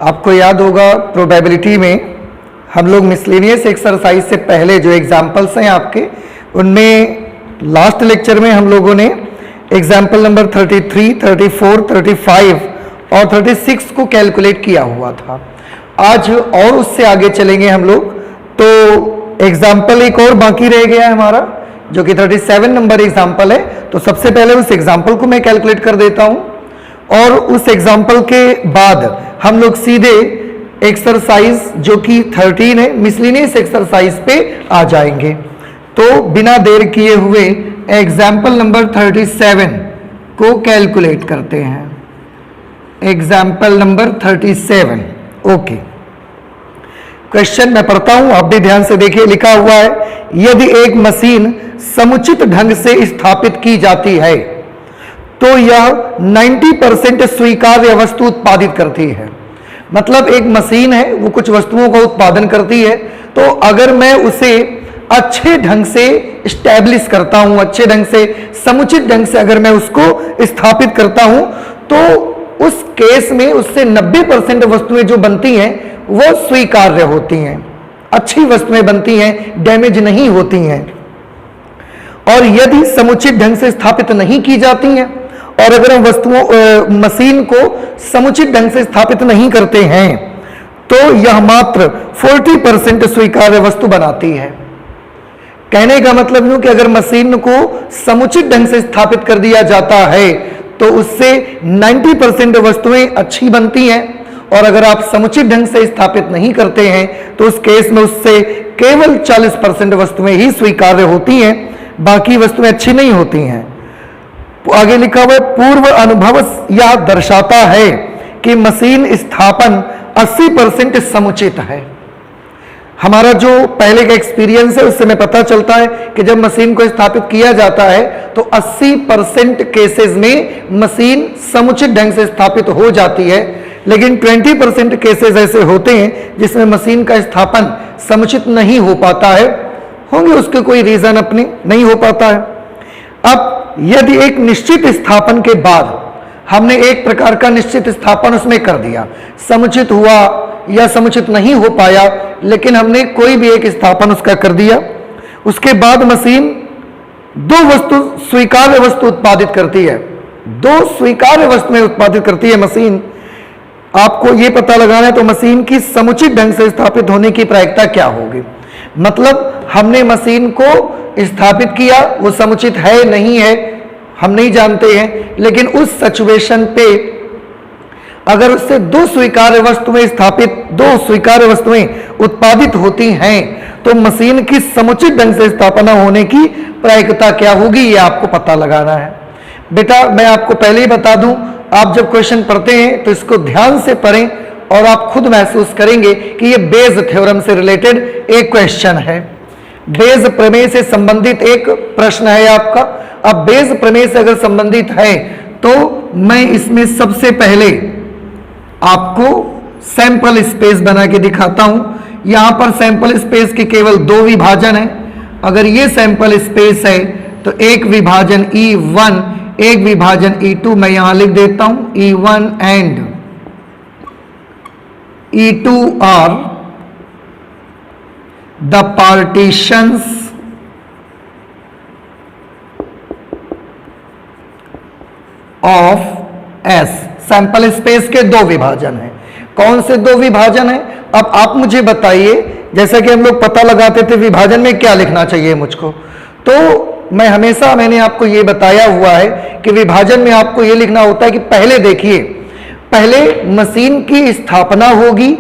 आपको याद होगा प्रोबेबिलिटी में हम लोग मिसलेनियस एक्सरसाइज से पहले जो एग्जाम्पल्स हैं आपके, उनमें लास्ट लेक्चर में हम लोगों ने एग्जाम्पल नंबर 33, 34, 35 और 36 को कैलकुलेट किया हुआ था। आज और उससे आगे चलेंगे हम लोग, तो एग्जाम्पल एक और बाकी रह गया है हमारा, जो कि 37 नंबर एग्जाम्पल है। तो सबसे पहले उस एग्जाम्पल को मैं कैलकुलेट कर देता हूं और उस एग्जाम्पल के बाद हम लोग सीधे एक्सरसाइज जो कि 13 है, मिसलेनियस एक्सरसाइज पे आ जाएंगे। तो बिना देर किए हुए एग्जाम्पल नंबर 37 को कैलकुलेट करते हैं। Example number 37, okay. क्वेश्चन मैं पढ़ता हूं, आप भी ध्यान से देखिए। लिखा हुआ है, यदि एक मशीन समुचित ढंग से स्थापित की जाती है तो यह 90% स्वीकार्य वस्तु उत्पादित करती है। मतलब एक मशीन है, वो कुछ वस्तुओं का उत्पादन करती है, तो अगर मैं उसे अच्छे ढंग से स्टैब्लिश करता हूं, अच्छे ढंग से, समुचित ढंग से अगर मैं उसको स्थापित करता हूं, तो उस केस में उससे 90% वस्तुएं जो बनती हैं वो स्वीकार्य होती हैं, अच्छी वस्तुएं बनती हैं, डैमेज नहीं होती हैं। और यदि समुचित ढंग से स्थापित नहीं की जाती हैं और अगर हम मशीन को समुचित ढंग से स्थापित नहीं करते हैं तो यह मात्र 40% स्वीकार्य वस्तु बनाती है। कहने का मतलब यूं कि अगर मशीन को समुचित ढंग से स्थापित कर दिया जाता है तो उससे 90% वस्तुएं अच्छी बनती हैं, और अगर आप समुचित ढंग से स्थापित नहीं करते हैं तो उस केस में उससे केवल 40% वस्तुएं ही स्वीकार्य होती हैं, बाकी वस्तुएं अच्छी नहीं होती हैं। आगे लिखा हुआ है, पूर्व अनुभव यह दर्शाता है कि मशीन स्थापन 80% समुचित है। हमारा जो पहले का एक्सपीरियंस है उससे में पता चलता है कि जब मशीन को स्थापित किया जाता है तो 80% केसेस में मशीन समुचित ढंग से स्थापित हो जाती है, लेकिन 20% केसेस ऐसे होते हैं जिसमें मशीन का स्थापन समुचित नहीं हो पाता है। होंगे उसके कोई रीजन अपने, नहीं हो पाता है। अब यदि एक निश्चित स्थापन के बाद हमने एक प्रकार का निश्चित स्थापन उसमें कर दिया, समुचित हुआ या समुचित नहीं हो पाया, लेकिन हमने कोई भी एक स्थापन उसका कर दिया, उसके बाद मशीन दो वस्तु स्वीकार्य वस्तु उत्पादित करती है, दो स्वीकार्य वस्तुएं उत्पादित करती है मशीन। आपको यह पता लगाना है तो मशीन की समुचित ढंग से स्थापित होने की प्रायिकता क्या होगी। मतलब हमने मशीन को स्थापित किया, वो समुचित है नहीं है हम नहीं जानते हैं, लेकिन उस सिचुएशन पे अगर उससे दो स्वीकार्य वस्तुएं उत्पादित होती हैं तो मशीन की समुचित ढंग से स्थापना होने की प्रायिकता क्या होगी, ये आपको पता लगाना है। बेटा मैं आपको पहले ही बता दूं, आप जब क्वेश्चन पढ़ते हैं तो इसको ध्यान से पढ़ें और आप खुद महसूस करेंगे कि ये बेज थ्योरम से रिलेटेड एक क्वेश्चन है, बेज प्रमेय से संबंधित एक प्रश्न है आपका। अब बेज प्रमेय से अगर संबंधित है तो मैं इसमें सबसे पहले आपको सैंपल स्पेस बना के दिखाता हूं। यहां पर सैंपल स्पेस के केवल दो विभाजन है। अगर ये सैंपल स्पेस है तो एक विभाजन E1, एक विभाजन E2, मैं यहां लिख देता हूं E1 and E2 are the partitions of S. Sample space के दो विभाजन हैं। कौन से दो विभाजन हैं? अब आप मुझे बताइए, जैसा कि हम लोग पता लगाते थे विभाजन में क्या लिखना चाहिए मुझको, तो मैंने आपको ये बताया हुआ है कि विभाजन में आपको ये लिखना होता है कि पहले देखिए, पहले मशीन की स्थापना होगी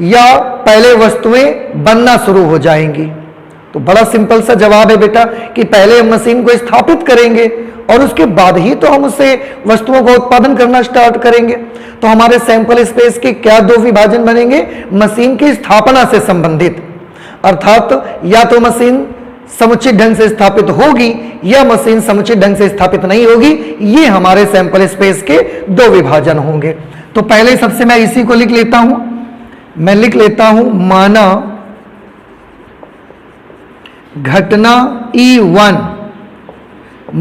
या पहले वस्तुएं बनना शुरू हो जाएंगी। तो बड़ा सिंपल सा जवाब है बेटा कि पहले हम मशीन को स्थापित करेंगे और उसके बाद ही तो हम उससे वस्तुओं का उत्पादन करना स्टार्ट करेंगे। तो हमारे सैंपल स्पेस के क्या दो विभाजन बनेंगे? मशीन की स्थापना से संबंधित, अर्थात या तो मशीन समुचित ढंग से स्थापित होगी या मशीन समुचित ढंग से स्थापित नहीं होगी। ये हमारे सैंपल स्पेस के दो विभाजन होंगे। तो पहले सबसे मैं इसी को लिख लेता हूं, मैं लिख लेता हूं माना घटना E1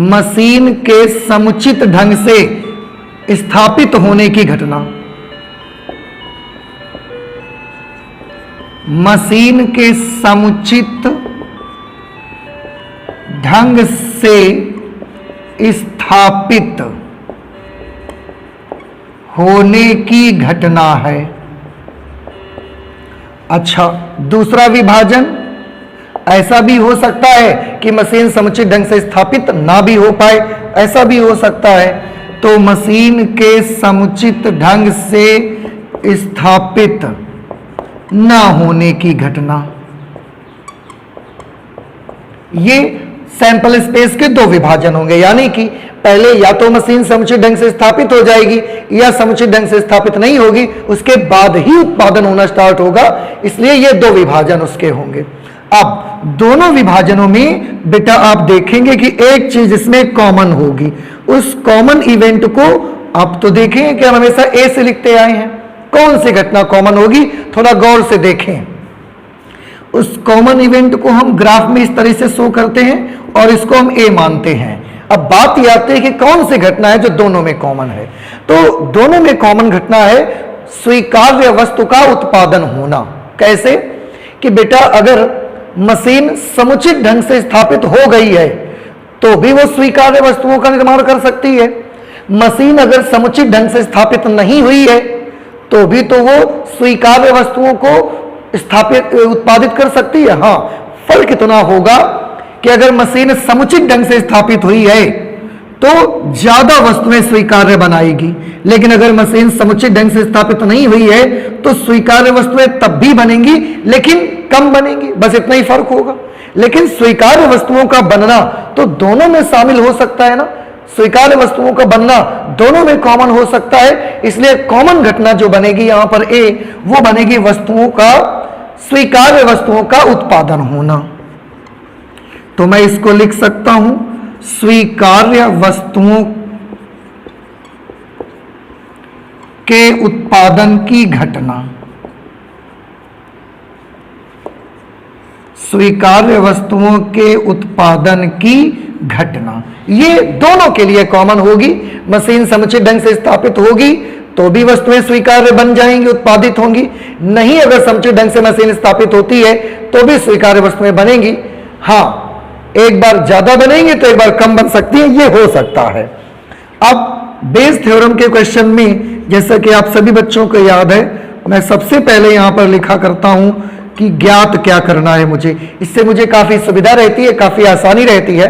मशीन के समुचित ढंग से स्थापित होने की घटना। मशीन के समुचित ढंग से स्थापित होने की घटना है। अच्छा, दूसरा विभाजन, ऐसा भी हो सकता है कि मशीन समुचित ढंग से स्थापित ना भी हो पाए, ऐसा भी हो सकता है। तो मशीन के समुचित ढंग से स्थापित ना होने की घटना, ये सैंपल स्पेस के दो विभाजन होंगे, यानी कि पहले या तो मशीन समुचित ढंग से स्थापित हो जाएगी या समुचित ढंग से स्थापित नहीं होगी, उसके बाद ही उत्पादन होना स्टार्ट होगा, इसलिए ये दो विभाजन उसके होंगे। अब दोनों विभाजनों में बेटा आप देखेंगे कि एक चीज इसमें कॉमन होगी, उस कॉमन इवेंट को आप तो देखेंगे कि हम हमेशा ए से लिखते आए हैं, कौन सी घटना कॉमन होगी थोड़ा गौर से देखें। उस कॉमन इवेंट को हम ग्राफ में इस तरह से शो करते हैं और इसको हम ए मानते हैं। अब बात यह आती है कि कौन सी घटना है जो दोनों में कॉमन है। तो दोनों में कॉमन घटना है स्वीकार्य वस्तु का उत्पादन होना। कैसे कि बेटा अगर मशीन समुचित ढंग से स्थापित हो गई है तो भी वो स्वीकार्य वस्तुओं का निर्माण कर सकती है। मशीन अगर समुचित ढंग से स्थापित नहीं हुई है तो भी तो वो स्वीकार्य वस्तुओं को उत्पादित कर सकती है। हाँ, फर्क इतना होगा कि अगर मशीन समुचित ढंग से स्थापित हुई है तो ज्यादा वस्तुएं स्वीकार्य बनाएगी, लेकिन अगर मशीन समुचित ढंग से स्थापित नहीं हुई है तो स्वीकार्य वस्तुएं तब भी बनेंगी लेकिन कम बनेंगी, बस इतना ही फर्क होगा। लेकिन स्वीकार्य वस्तुओं का बनना तो दोनों में शामिल हो सकता है ना, स्वीकार्य वस्तुओं का बनना दोनों में कॉमन हो सकता है, इसलिए कॉमन घटना जो बनेगी यहां पर ए, वो बनेगी वस्तुओं का, स्वीकार्य वस्तुओं का उत्पादन होना। तो मैं इसको लिख सकता हूं स्वीकार्य वस्तुओं के उत्पादन की घटना। स्वीकार्य वस्तुओं के उत्पादन की घटना ये दोनों के लिए कॉमन होगी। मशीन समुचित ढंग से स्थापित होगी तो भी वस्तुएं स्वीकार्य बन जाएंगी, उत्पादित होंगी, नहीं अगर समुचित ढंग से मशीन स्थापित होती है तो भी स्वीकार्य वस्तुएं बनेंगी। हाँ, एक बार ज्यादा बनेंगे तो एक बार कम बन सकती है, ये हो सकता है। अब बेस थ्योरम के क्वेश्चन में जैसा कि आप सभी बच्चों को याद है, मैं सबसे पहले यहां पर लिखा करता हूं कि ज्ञात क्या करना है मुझे, इससे मुझे काफी सुविधा रहती है, काफी आसानी रहती है।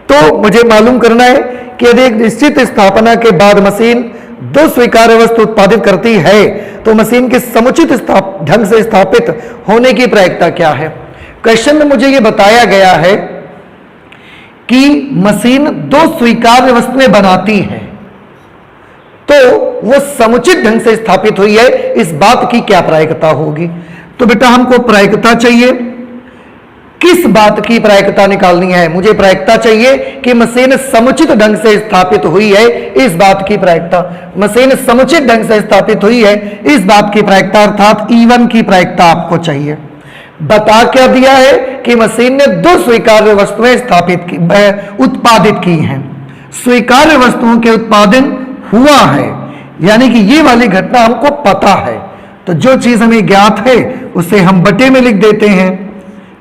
तो मुझे मालूम करना है कि यदि एक निश्चित स्थापना के बाद मशीन दो स्वीकार्य वस्तु उत्पादित करती है तो मशीन के समुचित ढंग से स्थापित होने की प्रायिकता क्या है। क्वेश्चन में मुझे यह बताया गया है कि मशीन दो स्वीकार्य वस्तुएं बनाती है तो वो समुचित ढंग से स्थापित हुई है, इस बात की क्या प्रायिकता होगी। तो बेटा हमको प्रायिकता चाहिए, किस बात की प्रायिकता निकालनी है, मुझे प्रायिकता चाहिए कि मशीन समुचित ढंग से स्थापित हुई है, इस बात की प्रायिकता। मशीन समुचित ढंग से स्थापित हुई है इस बात की प्रायिकता, अर्थात E1 की प्रायिकता आपको चाहिए। बता क्या दिया है कि मशीन ने दो स्वीकार्य वस्तुएं उत्पादित की हैं, स्वीकार्य वस्तुओं के उत्पादन हुआ है, यानी कि ये वाली घटना हमको पता है। तो जो चीज हमें ज्ञात है उसे हम बटे में लिख देते हैं,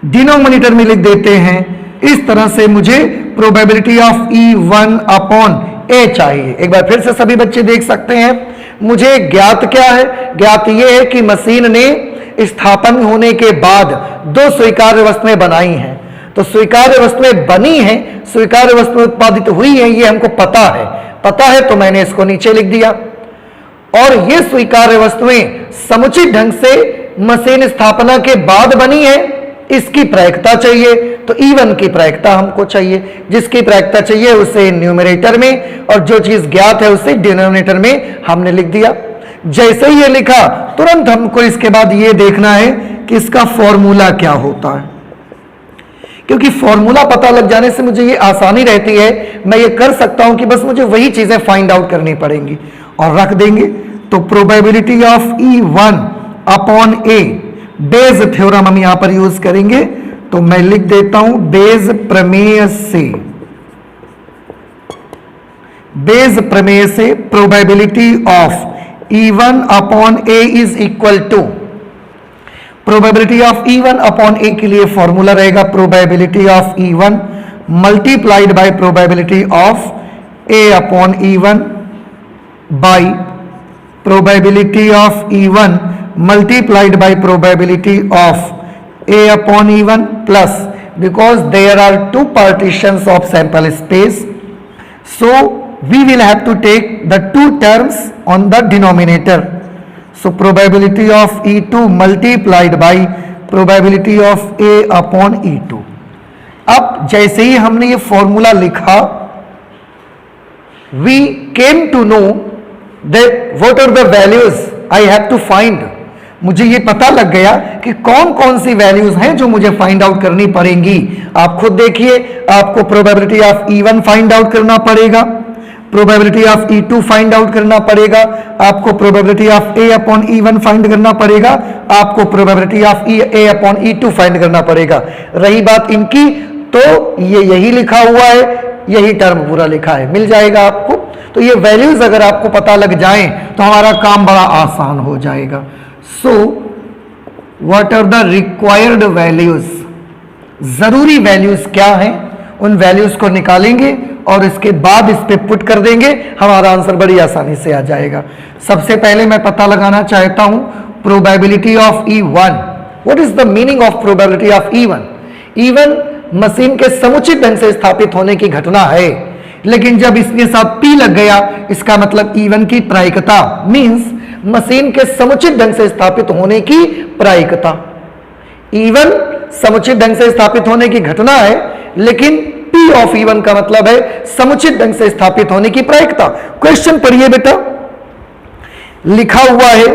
डिनोमिनेटर में लिख देते हैं। इस तरह से मुझे प्रोबेबिलिटी ऑफ E1 अपॉन ए चाहिए। एक बार फिर से सभी बच्चे देख सकते हैं, मुझे ज्ञात क्या है, ज्ञात ये है कि मशीन ने स्थापन होने के बाद दो स्वीकार्य वस्तुएं बनाई हैं। तो स्वीकार्य वस्तुएं बनी हैं, स्वीकार्य वस्तुएं उत्पादित हुई हैं, ये हमको पता है तो मैंने इसको नीचे लिख दिया। और ये स्वीकार्य वस्तुएं समुचित ढंग से मशीन स्थापना के बाद बनी है, इसकी प्रायिकता चाहिए। तो E1 की प्रायिकता हमको चाहिए, जिसकी प्रायिकता चाहिए उसे न्यूमरेटर में और जो चीज ज्ञात है उसे डिनोमिनेटर में हमने लिख दिया। जैसे ही ये लिखा तुरंत हमको इसके बाद ये देखना है कि इसका फॉर्मूला क्या होता है, क्योंकि फॉर्मूला पता लग जाने से मुझे ये आसानी रहती है, मैं ये कर सकता हूं कि बस मुझे वही चीजें फाइंड आउट करनी पड़ेंगी और रख देंगे। तो probability of E1 upon A, Bayes theorem हम यहां पर यूज करेंगे, तो मैं लिख देता हूं बेज प्रमेय से probability of E1 upon A is equal to probability of E1 upon A के लिए फॉर्मूला रहेगा probability of E1 multiplied by probability of A upon E1 by probability of E1 multiplied by probability of A upon E1 plus, because there are two partitions of sample space, so we will have to take the two terms on the denominator. So probability of E2 multiplied by probability of A upon E2. अब जैसे ही हमने ये formula लिखा, we came to know that what are the values I have to find. मुझे ये पता लग गया कि कौन कौन सी वैल्यूज हैं जो मुझे फाइंड आउट करनी पड़ेंगी। आप खुद देखिए, आपको probability of E1 find out करना पड़ेगा, probability of E2 find out करना पड़ेगा, आपको probability of A upon E1 find करना पड़ेगा, आपको probability of A upon E2 find करना पड़ेगा। रही बात इनकी, तो ये यही लिखा हुआ है, यही टर्म पूरा लिखा है, मिल जाएगा आपको। तो ये वैल्यूज अगर आपको पता लग जाएं तो हमारा काम बड़ा आसान हो जाएगा। So, what are the required values? जरूरी वैल्यूज क्या हैं, उन वैल्यूज को निकालेंगे और इसके बाद इस पे पुट कर देंगे, हमारा आंसर बड़ी आसानी से आ जाएगा। सबसे पहले मैं पता लगाना चाहता हूं probability of E1। What is the meaning of probability of E1? E1 machine के समुचित ढंग से स्थापित होने की घटना है, लेकिन जब इसके साथ P लग गया, इसका मतलब E1 की प्रायिकता, मीन्स मशीन के समुचित ढंग से स्थापित होने की प्रायिकता। E1 समुचित ढंग से स्थापित होने की घटना है, लेकिन P ऑफ E1 का मतलब है समुचित ढंग से स्थापित होने की प्रायिकता। क्वेश्चन पढ़िए बेटा, लिखा हुआ है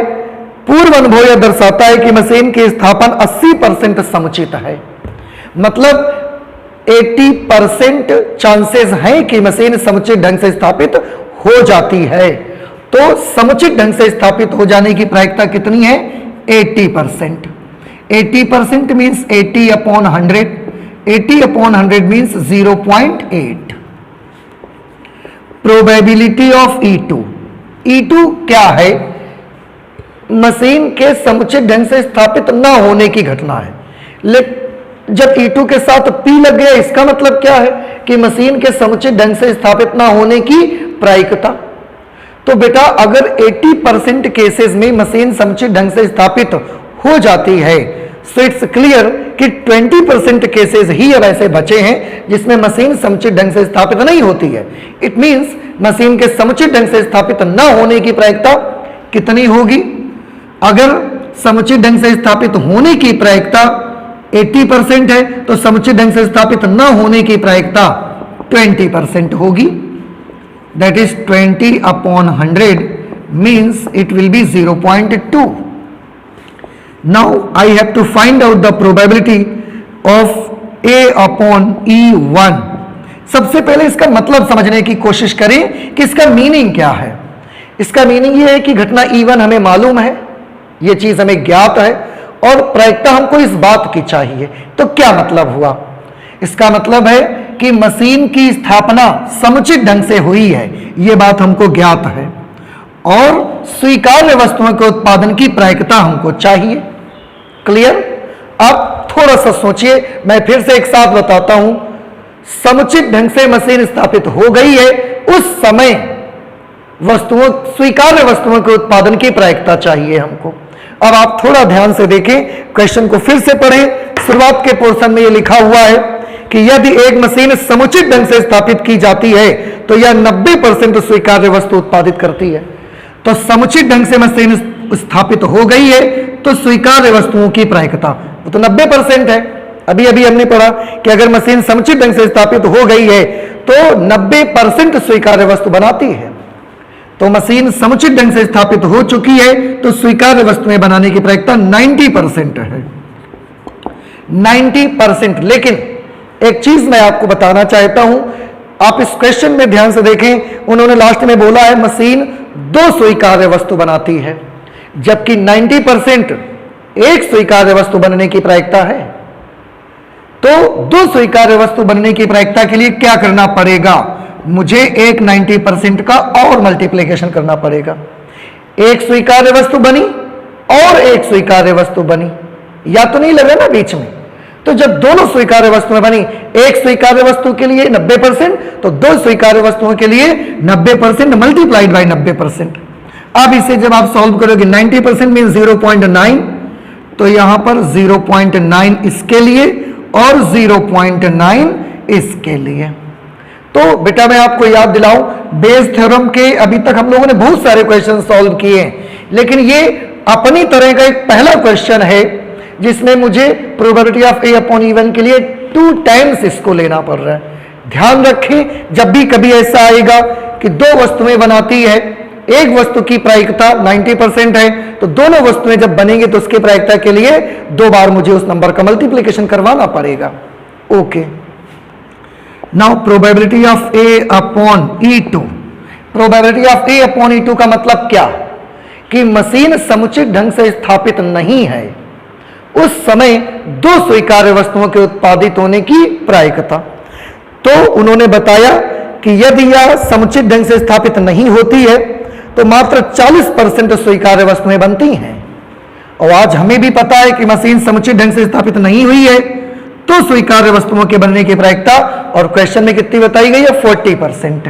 पूर्व अनुभव यह दर्शाता है कि मशीन के स्थापन 80% समुचित है। मतलब 80% चांसेस हैं कि मशीन समुचित ढंग से स्थापित हो जाती है। तो समुचित ढंग से स्थापित हो जाने की प्रायिकता कितनी है? 80%। 80% means 80 upon 100, 80 upon 100 means 0.8। Probability of E2, E2 क्या है? मशीन के समुचित ढंग से स्थापित ना होने की घटना है। लेकिन जब E2 के साथ P लग गया, इसका मतलब क्या है कि मशीन के समुचित ढंग से स्थापित ना होने की प्रायिकता। तो बेटा अगर 80% केसेस में मशीन समुचित ढंग से स्थापित हो जाती है, सो इट्स क्लियर कि 20% केसेस ही अब ऐसे बचे हैं जिसमें मशीन समुचित ढंग से स्थापित नहीं होती है। इट मींस मशीन के समुचित ढंग से स्थापित न होने की प्रायिकता कितनी होगी? अगर समुचित ढंग से स्थापित होने की प्रायिकता 80% है, तो समुचित ढंग से स्थापित न होने की प्रायिकता 20% होगी। That is 20 upon 100 means it will be 0.2. Now I have to find out the probability of A upon E1. सबसे पहले इसका मतलब समझने की कोशिश करें कि इसका मीनिंग क्या है। इसका मीनिंग ये है कि घटना E1 हमें मालूम है, ये चीज हमें ज्ञात है, और प्रायिकता हमको इस बात की चाहिए। तो क्या मतलब हुआ? इसका मतलब है कि मशीन की स्थापना समुचित ढंग से हुई है, यह बात हमको ज्ञात है, और स्वीकार्य वस्तुओं के उत्पादन की प्रायिकता हमको चाहिए। क्लियर? अब थोड़ा सा सोचिए, मैं फिर से एक साथ बताता हूं। समुचित ढंग से मशीन स्थापित हो गई है, उस समय वस्तुओं, स्वीकार्य वस्तुओं के उत्पादन की प्रायिकता चाहिए हमको। अब आप थोड़ा ध्यान से देखें, क्वेश्चन को फिर से पढ़ें। शुरुआत के पोर्शन में यह लिखा हुआ है कि यदि एक मशीन समुचित ढंग से स्थापित की जाती है तो यह 90% स्वीकार्य वस्तु उत्पादित करती है। तो समुचित ढंग से मशीन स्थापित हो गई है तो स्वीकार्य वस्तुओं की प्रायिकता वो तो 90% है। अभी अभी हमने पढ़ा कि अगर मशीन समुचित ढंग से स्थापित हो गई है तो 90% स्वीकार्य वस्तु बनाती है। तो मशीन समुचित ढंग से स्थापित हो चुकी है तो स्वीकार्य वस्तुएं बनाने की प्रायिकता 90% है। 90%। लेकिन एक चीज मैं आपको बताना चाहता हूं, आप इस क्वेश्चन में ध्यान से देखें। उन्होंने लास्ट में बोला है मशीन 2 स्वीकार्य वस्तु बनाती है, जबकि 90% एक स्वीकार्य वस्तु बनने की प्रायिकता है। तो 2 स्वीकार्य वस्तु बनने की प्रायिकता के लिए क्या करना पड़ेगा? मुझे एक 90% का और मल्टीप्लिकेशन करना पड़ेगा। एक स्वीकार्य वस्तु बनी और एक स्वीकार्य वस्तु बनी, या तो नहीं लग रहा ना बीच में। तो जब दोनों स्वीकार्य वस्तुएं बनी, एक स्वीकार्य वस्तु के लिए 90%, तो दो स्वीकार्य वस्तुओं के लिए 90% मल्टीप्लाइड बाई 90%। अब इसे जब आप सॉल्व करोगे 90% मीन 0.9, तो यहां पर 0.9 इसके लिए और 0.9 इसके लिए। तो बेटा मैं आपको याद दिलाऊं, बेस थ्योरम के अभी तक हम लोगों ने बहुत सारे क्वेश्चन सॉल्व किए हैं, लेकिन ये अपनी तरह का एक पहला क्वेश्चन है जिसमें मुझे probability of A upon even के लिए 2 टाइम्स इसको लेना पड़ रहा है। ध्यान रखें, जब भी कभी ऐसा आएगा कि दो वस्तुएं बनाती है, एक वस्तु की प्रायिकता 90% है, तो दोनों वस्तुएं जब बनेंगी तो उसकी प्रायिकता के लिए 2 बार मुझे उस नंबर का मल्टीप्लिकेशन करवाना पड़ेगा। Okay, now probability of A upon E2। Probability of A upon E2 का मतलब क्या कि मशीन समुचित ढंग से स्थापित नहीं है, उस समय दो स्वीकार्य वस्तुओं के उत्पादित होने की प्रायिकता। तो उन्होंने बताया कि यदि यह समुचित ढंग से स्थापित नहीं होती है तो मात्र 40% स्वीकार्य वस्तुएं बनती हैं। और आज हमें भी पता है कि मशीन समुचित ढंग से स्थापित नहीं हुई है तो स्वीकार्य वस्तुओं के बनने की प्रायिकता, और क्वेश्चन में कितनी बताई गई है, 40%।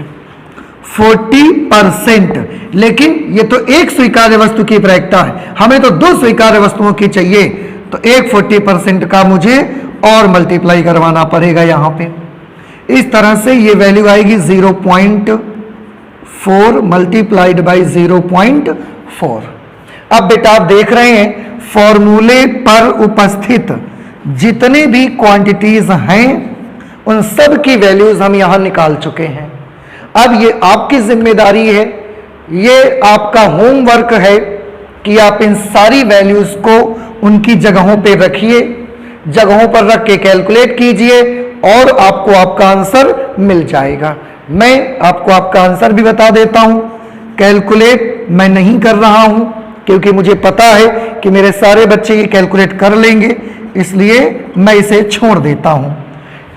40%, लेकिन ये तो एक स्वीकार्य वस्तु की प्रायिकता है, हमें तो दो स्वीकार्य वस्तुओं की चाहिए, तो एक 40% का मुझे और मल्टीप्लाई करवाना पड़ेगा यहां पे। इस तरह से ये वैल्यू आएगी 0.4 मल्टीप्लाइड बाई 0.4। अब बेटा आप देख रहे हैं फॉर्मूले पर उपस्थित जितने भी क्वांटिटीज हैं उन सब की वैल्यूज हम यहां निकाल चुके हैं। अब ये आपकी जिम्मेदारी है, ये आपका होमवर्क है कि आप इन सारी वैल्यूज को उनकी जगहों पे रखिए, जगहों पर रख के कैलकुलेट कीजिए और आपको आपका आंसर मिल जाएगा। मैं आपको आपका आंसर भी बता देता हूं, कैलकुलेट मैं नहीं कर रहा हूं क्योंकि मुझे पता है कि मेरे सारे बच्चे ये कैलकुलेट कर लेंगे, इसलिए मैं इसे छोड़ देता हूं।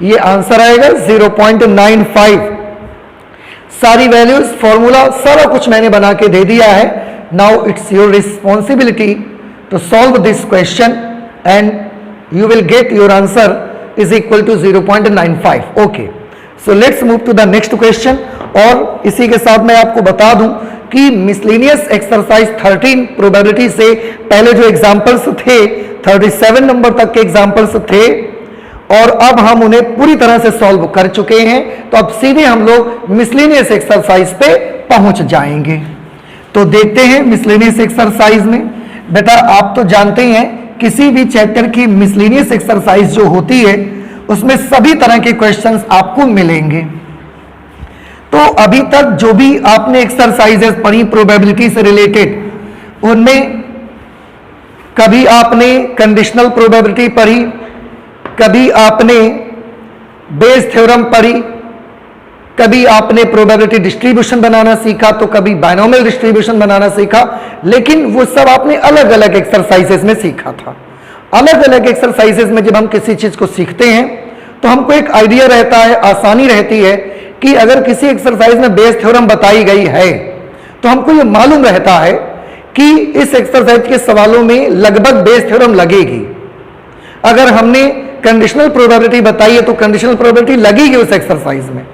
ये आंसर आएगा 0.95। सारी वैल्यूज, फॉर्मूला, सारा कुछ मैंने बना के दे दिया है। Now it's your responsibility to solve this question and you will get your answer is equal to 0.95. okay, so let's move to the next question। और इसी के साथ मैं आपको बता दूं कि मिसलेनियस एक्सरसाइज 13 प्रोबेबिलिटी से पहले जो एग्जांपल्स थे 37 नंबर तक के एग्जांपल्स थे और अब हम उन्हें पूरी तरह से सॉल्व कर चुके हैं, तो अब सीधे हम लोग मिसलेनियस एक्सरसाइज पे पहुंच जाएंगे। तो देखते हैं मिसलेनियस एक्सरसाइज में। बेटा आप तो जानते ही हैं किसी भी चैप्टर की मिसलेनियस एक्सरसाइज जो होती है उसमें सभी तरह के क्वेश्चंस आपको मिलेंगे। तो अभी तक जो भी आपने एक्सरसाइजेस पढ़ी प्रोबेबिलिटी से रिलेटेड, उनमें कभी आपने कंडीशनल प्रोबेबिलिटी पढ़ी, कभी आपने बेस थ्योरम पढ़ी, कभी आपने प्रोबेबिलिटी डिस्ट्रीब्यूशन बनाना सीखा, तो कभी बायनोमियल डिस्ट्रीब्यूशन बनाना सीखा, लेकिन वो सब आपने अलग अलग एक्सरसाइजेस में सीखा था। अलग अलग एक्सरसाइजेस में जब हम किसी चीज को सीखते हैं तो हमको एक आइडिया रहता है, आसानी रहती है कि अगर किसी एक्सरसाइज में बेस थ्योरम बताई गई है तो हमको ये मालूम रहता है कि इस एक्सरसाइज के सवालों में लगभग बेस थ्योरम लगेगी। अगर हमने कंडीशनल प्रोबेबिलिटी बताई है तो कंडीशनल प्रोबेबिलिटी लगेगी उस एक्सरसाइज में।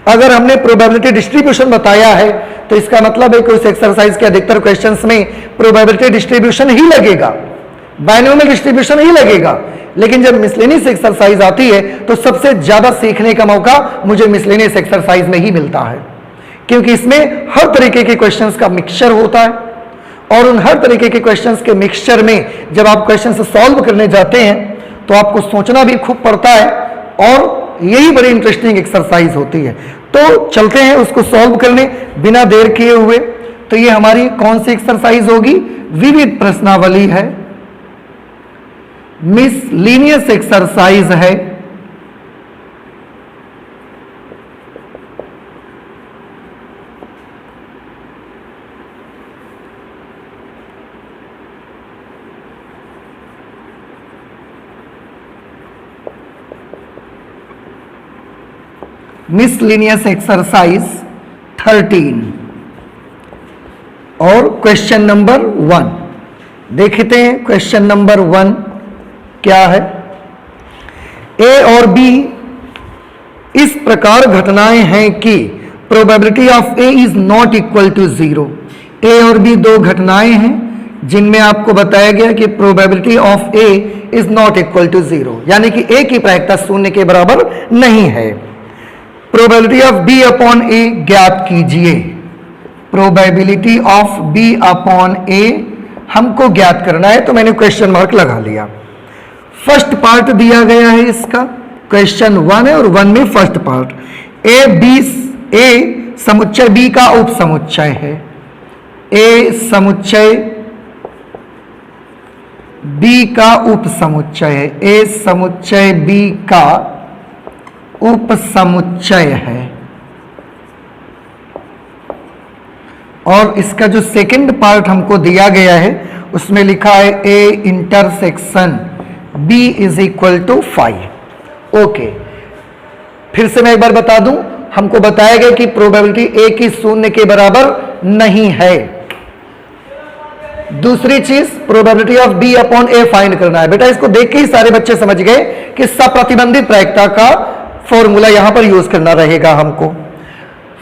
अगर हमने प्रोबेबिलिटी डिस्ट्रीब्यूशन बताया है तो इसका मतलब है कि उस एक्सरसाइज के अधिकतर क्वेश्चंस में प्रोबेबिलिटी डिस्ट्रीब्यूशन ही लगेगा, बायनोमियल डिस्ट्रीब्यूशन ही लगेगा। लेकिन जब मिसलेनियस एक्सरसाइज आती है तो सबसे ज्यादा सीखने का मौका मुझे मिसलेनियस एक्सरसाइज में ही मिलता है, क्योंकि इसमें हर तरीके के क्वेश्चंस का मिक्सचर होता है और उन हर तरीके के क्वेश्चंस के मिक्सचर में जब आप क्वेश्चन सॉल्व करने जाते हैं तो आपको सोचना भी खूब पड़ता है और यही बड़ी इंटरेस्टिंग एक्सरसाइज होती है। तो चलते हैं उसको सॉल्व करने बिना देर किए हुए। तो ये हमारी कौन सी एक्सरसाइज होगी, विविध प्रश्नावली है, मिसलेनियस एक्सरसाइज है। मिसलेनियस एक्सरसाइज 13 और क्वेश्चन नंबर 1 देखते हैं। क्वेश्चन नंबर 1 क्या है? ए और बी इस प्रकार घटनाएं हैं कि probability of A is not equal to 0। A और बी दो घटनाएं हैं जिनमें आपको बताया गया कि probability of A is not equal to 0, यानी कि ए की प्रायिकता शून्य के बराबर नहीं है। प्रोबेबिलिटी ऑफ बी अपॉन ए ज्ञात कीजिए। प्रोबेबिलिटी ऑफ बी अपॉन ए हमको ज्ञात करना है, तो मैंने क्वेश्चन मार्क लगा लिया। फर्स्ट पार्ट दिया गया है इसका, क्वेश्चन 1 है और 1 में फर्स्ट पार्ट ए समुच्चय बी का उप समुच्चय है। ए समुच्चय बी का उप समुच्चय है। ए समुच्चय बी का उप समुच्चय है। और इसका जो सेकंड पार्ट हमको दिया गया है उसमें लिखा है A intersection B is equal to 5। Okay, फिर से मैं एक बार बता दूं, हमको बताया गया कि प्रोबेबिलिटी ए की शून्य के बराबर नहीं है। दूसरी चीज probability of B upon A find करना है। बेटा इसको देख के ही सारे बच्चे समझ गए कि सप्रतिबंधित प्रायिकता का फॉर्मूला यहां पर यूज करना रहेगा हमको।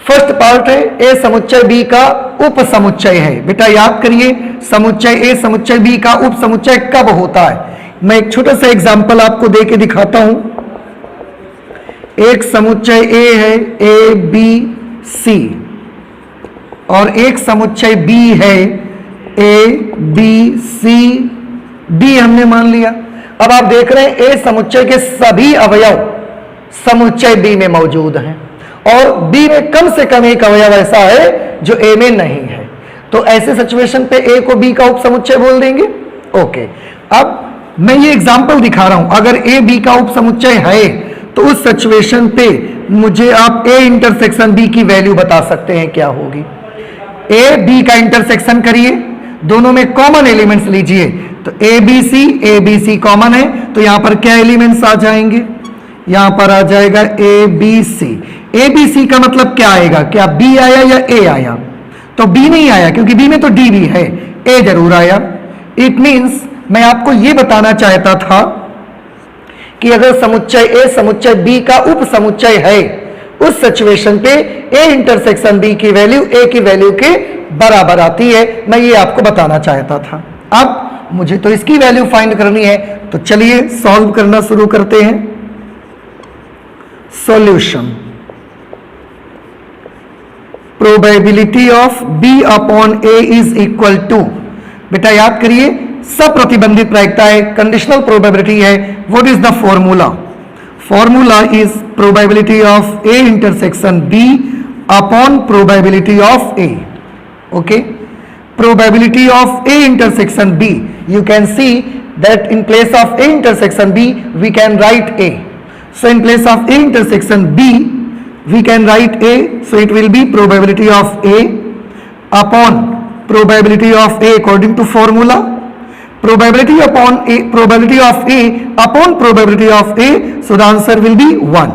फर्स्ट पार्ट है ए समुच्चय बी का उप समुच्चय है। बेटा याद करिए, समुच्चय ए समुच्चय बी का उप समुच्चय कब होता है? मैं एक छोटा सा एग्जांपल आपको दे के दिखाता हूं। एक समुच्चय ए है ए बी सी और एक समुच्चय बी है ए बी सी डी हमने मान लिया। अब आप देख रहे हैं ए समुच्चय के सभी अवयव समुच्चय बी में मौजूद हैं और बी में कम से कम एक अवयव ऐसा है जो ए में नहीं है। तो ऐसे सिचुएशन पे ए को बी का उप समुच्चय बोल देंगे। ओके, अब मैं ये एग्जांपल दिखा रहा हूं। अगर ए बी का उप समुच्चय है तो उस सिचुएशन पे मुझे आप ए इंटरसेक्शन बी की वैल्यू बता सकते हैं क्या होगी। ए बी का इंटरसेक्शन करिए, दोनों में कॉमन एलिमेंट्स लीजिए। तो ए बी सी कॉमन है, तो यहां पर क्या एलिमेंट्स आ जाएंगे? यहां पर आ जाएगा ए बी सी का मतलब क्या आएगा? क्या बी आया या ए आया? तो बी नहीं आया क्योंकि बी में तो डी भी है, ए जरूर आया। इट मींस मैं आपको यह बताना चाहता था कि अगर समुच्चय ए समुच्चय बी का उप समुच्चय है, उस सिचुएशन पे ए इंटरसेक्शन बी की वैल्यू ए की वैल्यू के बराबर आती है। मैं ये आपको बताना चाहता था। अब मुझे तो इसकी वैल्यू फाइंड करनी है, तो चलिए सॉल्व करना शुरू करते हैं। Solution, probability of B upon A is equal to, बेटा याद करिए सप्रतिबंधित प्रायिकता है, कंडीशनल प्रोबेबिलिटी है। What is the formula? Formula is probability of A intersection B upon probability of A. Okay, probability of A intersection B, you can see that in place of A intersection B we can write A. So in place of A intersection B we can write A, so it will be probability of A upon probability of A according to formula. Probability upon A, probability of A upon probability of A, so the answer will be 1.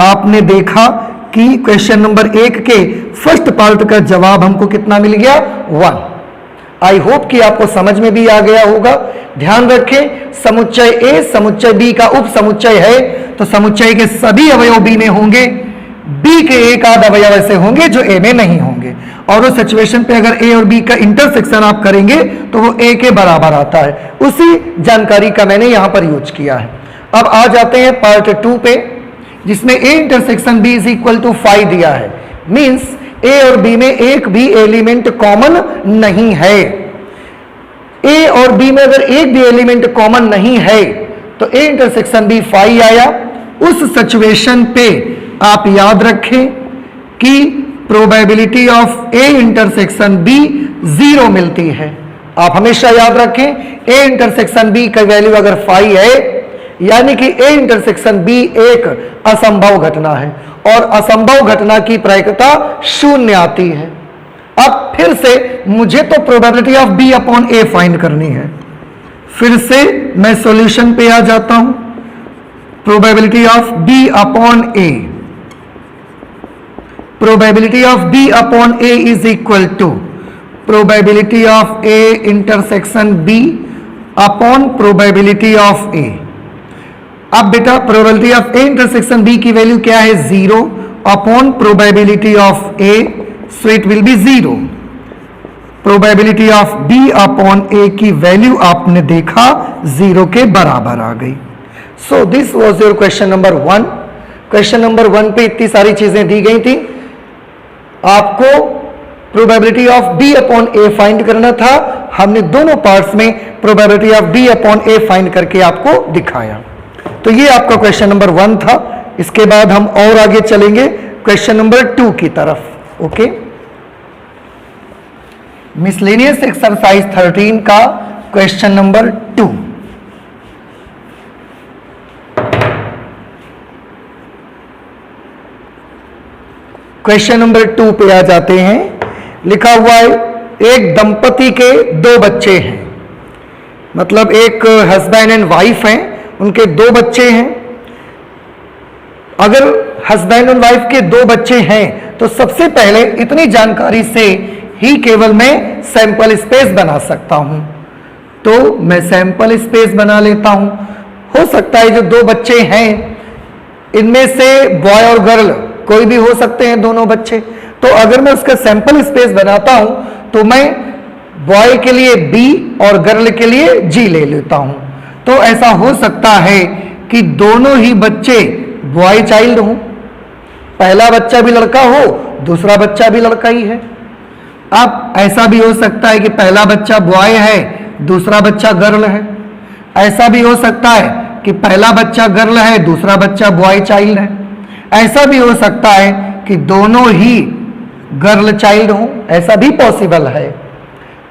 आपने देखा कि question number 1 के first part का जवाब हमको कितना मिल गया? 1। I hope कि आपको समझ में भी आ गया होगा। ध्यान रखें, समुच्चय ए समुच्चय बी का उप समुच्चय है, तो समुच्चय के सभी अवयव बी में होंगे, बी के एक आध अवयव ऐसे होंगे जो ए में नहीं होंगे, और उस सिचुएशन पे अगर ए और बी का इंटरसेक्शन आप करेंगे तो वो ए के बराबर आता है। उसी जानकारी का मैंने यहां पर यूज किया है। अब आ जाते हैं पार्ट 2 पे, जिसमें A intersection B is equal to 5 दिया है। मींस ए और बी में एक भी एलिमेंट कॉमन नहीं है। ए और बी में अगर एक भी एलिमेंट कॉमन नहीं है तो ए इंटरसेक्शन बी 5 आया। उस सिचुएशन पे आप याद रखें कि probability of A intersection B 0 मिलती है। आप हमेशा याद रखें, ए इंटरसेक्शन बी का वैल्यू अगर 5 है, यानी कि ए इंटरसेक्शन बी एक असंभव घटना है, और असंभव घटना की प्रायिकता 0 आती है। अब फिर से मुझे तो probability of B upon A find करनी है। फिर से मैं सॉल्यूशन पे आ जाता हूं। Probability of B upon A, probability of B upon A is equal to probability of A intersection B upon probability of A. अब बेटा probability of A intersection B की वैल्यू क्या है? 0 upon probability of A, so it will be 0। Probability of B upon A की value आपने देखा 0 के बराबर आ गई। So this was your question number 1। Question number 1 पे इतनी सारी चीजें दी गई थी, आपको probability of B upon A find करना था। हमने दोनों पार्ट्स में probability of B upon A find करके आपको दिखाया। तो ये आपका क्वेश्चन नंबर 1 था। इसके बाद हम और आगे चलेंगे क्वेश्चन नंबर 2 की तरफ। ओके, मिसलेनियस एक्सरसाइज 13 का क्वेश्चन नंबर 2। क्वेश्चन नंबर 2 पे आ जाते हैं। लिखा हुआ है एक दंपति के 2 बच्चे हैं, मतलब एक हस्बैंड एंड वाइफ हैं, उनके 2 बच्चे हैं। अगर हस्बैंड एंड वाइफ के 2 बच्चे हैं तो सबसे पहले इतनी जानकारी से ही केवल मैं सैंपल स्पेस बना सकता हूं। तो मैं सैंपल स्पेस बना लेता हूं। हो सकता है जो 2 बच्चे हैं इनमें से बॉय और गर्ल कोई भी हो सकते हैं, दोनों बच्चे। तो अगर मैं उसका सैंपल स्पेस बनाता हूं तो मैं बॉय के लिए बी और गर्ल के लिए जी ले लेता हूं। तो ऐसा हो सकता है कि दोनों ही बच्चे बॉय चाइल्ड हों, पहला बच्चा भी लड़का हो, दूसरा बच्चा भी लड़का ही है। अब ऐसा भी हो सकता है कि पहला बच्चा बॉय है, दूसरा बच्चा गर्ल है। ऐसा भी हो सकता है कि पहला बच्चा गर्ल है, दूसरा बच्चा बॉय चाइल्ड है। ऐसा भी हो सकता है कि दोनों ही गर्ल चाइल्ड हों, ऐसा भी पॉसिबल है।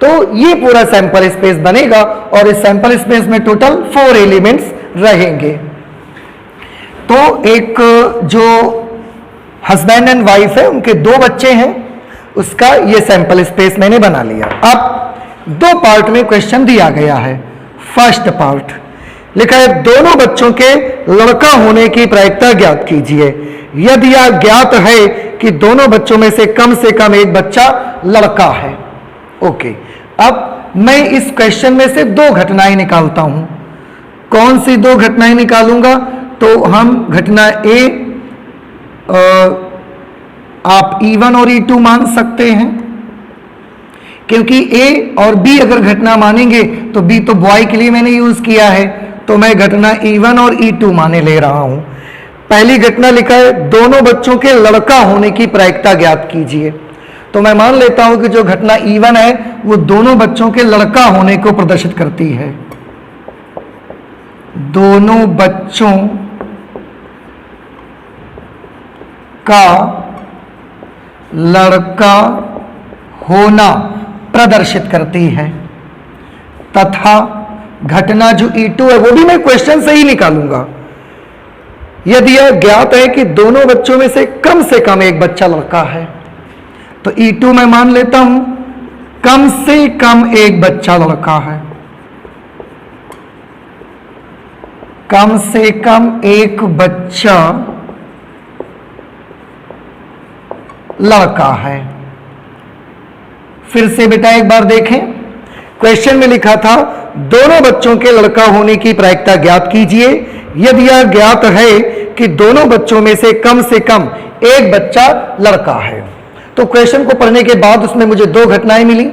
तो ये पूरा सैंपल स्पेस बनेगा और इस सैंपल स्पेस में टोटल 4 एलिमेंट्स रहेंगे। तो एक जो हस्बैंड एंड वाइफ है उनके 2 बच्चे हैं, उसका ये सैंपल स्पेस मैंने बना लिया। अब 2 पार्ट में क्वेश्चन दिया गया है। फर्स्ट पार्ट लिखा है दोनों बच्चों के लड़का होने की प्रायिकता ज्ञात कीजिए। यदि यह ज्ञात है कि दोनों बच्चों में से कम एक बच्चा लड़का है। ओके, अब मैं इस क्वेश्चन में से 2 घटनाएं निकालता हूं। कौन सी 2 घटनाएं निकालूंगा? तो हम घटना ए आप E1 और E2 मान सकते हैं, क्योंकि ए और बी अगर घटना मानेंगे तो बी तो बॉय के लिए मैंने यूज किया है, तो मैं घटना E1 और E2 माने ले रहा हूं। पहली घटना लिखा है दोनों बच्चों के लड़का होने की प्रायिकता ज्ञात कीजिए। तो मैं मान लेता हूं कि जो घटना E1 है वो दोनों बच्चों के लड़का होने को प्रदर्शित करती है। दोनों बच्चों का लड़का होना प्रदर्शित करती है, तथा घटना जो E2 है वो भी मैं क्वेश्चन से ही निकालूंगा। यदि यह ज्ञात है कि दोनों बच्चों में से कम एक बच्चा लड़का है, तो E2 मैं मान लेता हूं कम से कम एक बच्चा लड़का है। कम से कम एक बच्चा लड़का है। फिर से बेटा एक बार देखें, क्वेश्चन में लिखा था दोनों बच्चों के लड़का होने की प्रायिकता ज्ञात कीजिए। यदि यह ज्ञात है कि दोनों बच्चों में से कम एक बच्चा लड़का है। तो क्वेश्चन को पढ़ने के बाद उसमें मुझे 2 घटनाएं मिली।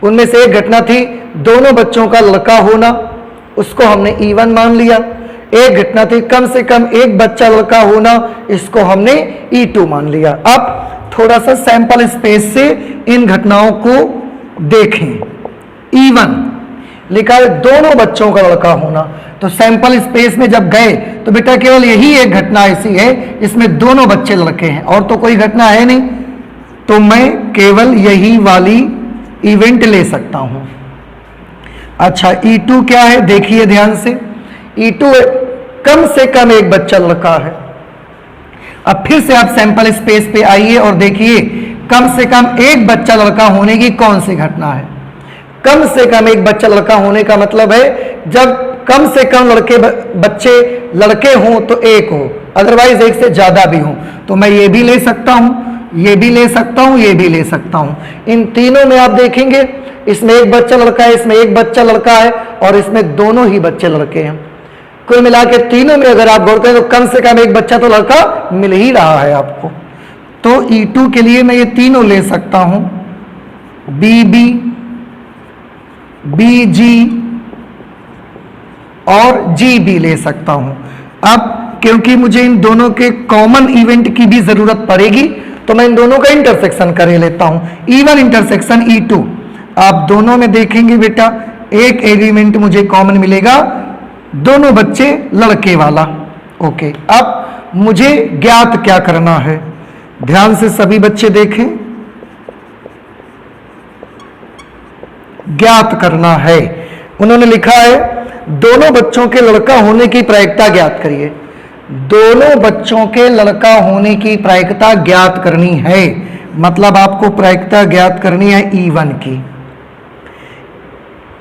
उनमें से एक घटना थी दोनों बच्चों का लड़का होना, उसको हमने E1 मान लिया। एक घटना थी कम से कम एक बच्चा लड़का होना, इसको हमने E2 मान लिया। अब थोड़ा सा सैंपल स्पेस से इन घटनाओं को देखें। E1 लिखा है दोनों बच्चों का लड़का होना, तो सैंपल स्पेस में जब गए तो बेटा केवल यही एक घटना ऐसी है इसमें दोनों बच्चे लड़के हैं, और तो कोई घटना है नहीं। तो मैं केवल यही वाली इवेंट ले सकता हूं। अच्छा, E2 क्या है? देखिए ध्यान से। E2 कम से कम एक बच्चा लड़का है। अब फिर से आप सैंपल स्पेस पे आइए और देखिए कम से कम एक बच्चा लड़का होने की कौन सी घटना है। कम से कम एक बच्चा लड़का होने का मतलब है जब कम से कम बच्चे लड़के हों तो एक हो, अदरवाइज एक से ज्यादा भी हो। तो मैं ये भी ले सकता हूं, ये भी ले सकता हूं, ये भी ले सकता हूं। इन तीनों में आप देखेंगे इसमें एक बच्चा लड़का है, इसमें एक बच्चा लड़का है और इसमें दोनों ही बच्चे लड़के हैं। कुल मिला के तीनों में अगर आप गौर करें तो कम से कम एक बच्चा तो लड़का मिल ही रहा है आपको। तो E2 के लिए मैं ये तीनों ले सकता हूं, BB, BG और GB ले सकता हूं। अब क्योंकि मुझे इन दोनों के कॉमन इवेंट की भी जरूरत पड़ेगी तो मैं इन दोनों का इंटरसेक्शन कर लेता हूं, E1 इंटरसेक्शन E2। आप दोनों में देखेंगे बेटा एक एलिमेंट मुझे कॉमन मिलेगा, दोनों बच्चे लड़के वाला। ओके, अब मुझे ज्ञात क्या करना है, ध्यान से सभी बच्चे देखें। ज्ञात करना है, उन्होंने लिखा है दोनों बच्चों के लड़का होने की प्रायिकता ज्ञात करिए। दोनों बच्चों के लड़का होने की प्रायिकता ज्ञात करनी है, मतलब आपको प्रायिकता ज्ञात करनी है E1 की।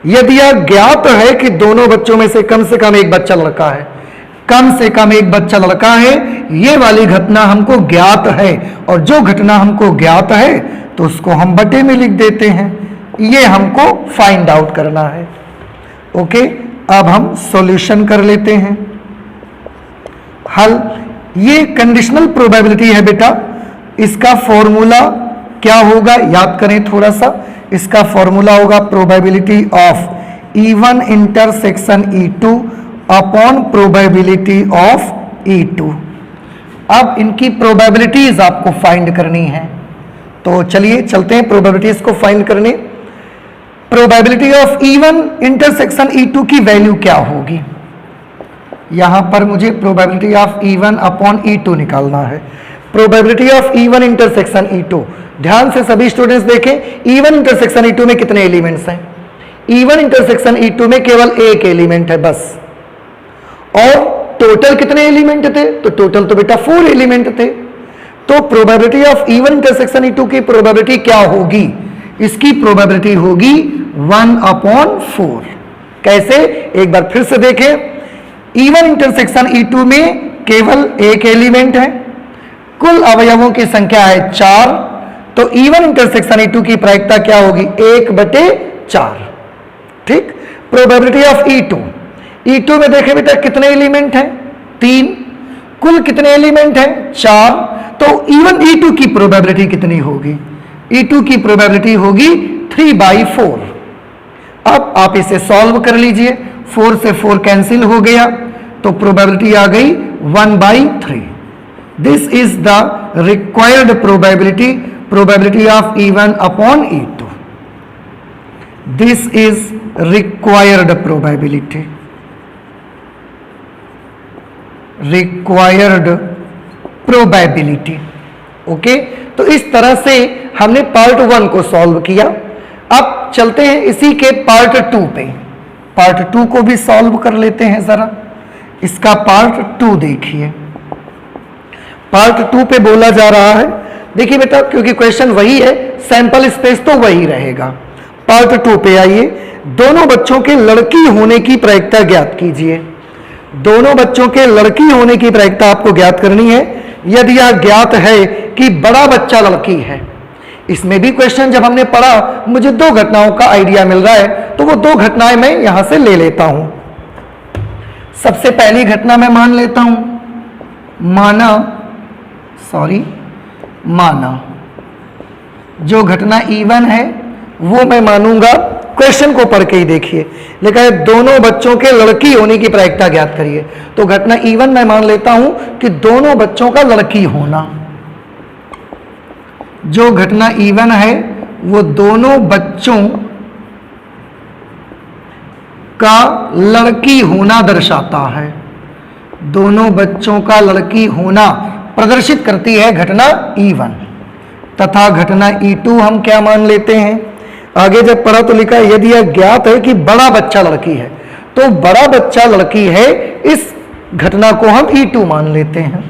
यदि यह ज्ञात है कि दोनों बच्चों में से कम एक बच्चा लड़का है, कम से कम एक बच्चा लड़का है, ये वाली घटना हमको ज्ञात है और जो घटना हमको ज्ञात है तो उसको हम बटे में लिख देते हैं। ये हमको फाइंड आउट करना है। ओके, अब हम सॉल्यूशन कर लेते हैं। हल, ये कंडीशनल प्रोबेबिलिटी है बेटा, इसका फॉर्मूला क्या होगा याद करें थोड़ा सा। इसका फॉर्मूला होगा probability of E1 intersection E2 upon probability of E2। अब इनकी प्रोबेबिलिटीज आपको फाइंड करनी है, तो चलिए चलते हैं प्रोबेबिलिटीज को फाइंड करने। Probability of E1 intersection E2 की वैल्यू क्या होगी, यहां पर मुझे probability of E1 upon E2 निकालना है। Probability of E1 intersection E2, ध्यान से सभी स्टूडेंट्स देखें, E1 इंटरसेक्शन E2 में कितने एलिमेंट्स हैं? E1 इंटरसेक्शन E2 में केवल एक एलिमेंट है बस। और टोटल कितने एलिमेंट थे? तो टोटल तो बेटा 4 एलिमेंट थे। तो probability of E1 intersection E2 की प्रोबेबिलिटी क्या होगी? इसकी प्रोबेबिलिटी होगी 1/4। कैसे? एक बार फिर से देखें, E1 इंटरसेक्शन E2 में केवल एक एलिमेंट है, कुल अवयवों की संख्या है 4, तो E1 इंटरसेक्शन E2 की प्रायिकता क्या होगी? 1/4। ठीक। प्रोबेबिलिटी ऑफ E2 में देखें बेटा कितने एलिमेंट हैं? 3। कुल कितने एलिमेंट हैं? 4। तो E2 की प्रोबेबिलिटी कितनी होगी? E2 की प्रोबेबिलिटी होगी 3/4। अब आप इसे सॉल्व कर लीजिए, 4 से 4 कैंसिल हो गया तो प्रोबेबिलिटी आ गई 1/3। This is the required probability of E1 upon E2। This is required probability, okay. तो इस तरह से हमने पार्ट 1 को सॉल्व किया। अब चलते हैं इसी के पार्ट 2 पे। पार्ट 2 को भी सॉल्व कर लेते हैं जरा। इसका पार्ट 2 देखिए। पार्ट 2 पे बोला जा रहा है, देखिए बेटा क्योंकि क्वेश्चन वही है, सैंपल स्पेस तो वही रहेगा। पार्ट 2 पे आइए, दोनों बच्चों के लड़की होने की प्रायिकता ज्ञात कीजिए। दोनों बच्चों के लड़की होने की प्रायिकता आपको ज्ञात करनी है। यदि यह ज्ञात है कि बड़ा बच्चा लड़की है, इसमें भी क्वेश्चन जब हमने पढ़ा मुझे 2 घटनाओं का आइडिया मिल रहा है, तो वो 2 घटनाएं मैं यहां से ले लेता हूं। सबसे पहली घटना मैं मान लेता हूं, माना जो घटना E1 है वो मैं मानूंगा। क्वेश्चन को पढ़ के ही देखिए, लिखा है दोनों बच्चों के लड़की होने की प्रायिकता ज्ञात करिए। तो घटना E1 मैं मान लेता हूं कि दोनों बच्चों का लड़की होना। जो घटना E1 है वो दोनों बच्चों का लड़की होना दर्शाता है। दोनों बच्चों का लड़की होना प्रदर्शित करती है घटना E1। तथा घटना E2 हम क्या मान लेते हैं? आगे जब पढ़ा तो लिखा है यदि यह ज्ञात है कि बड़ा बच्चा लड़की है, तो बड़ा बच्चा लड़की है, इस घटना को हम E2 मान लेते हैं।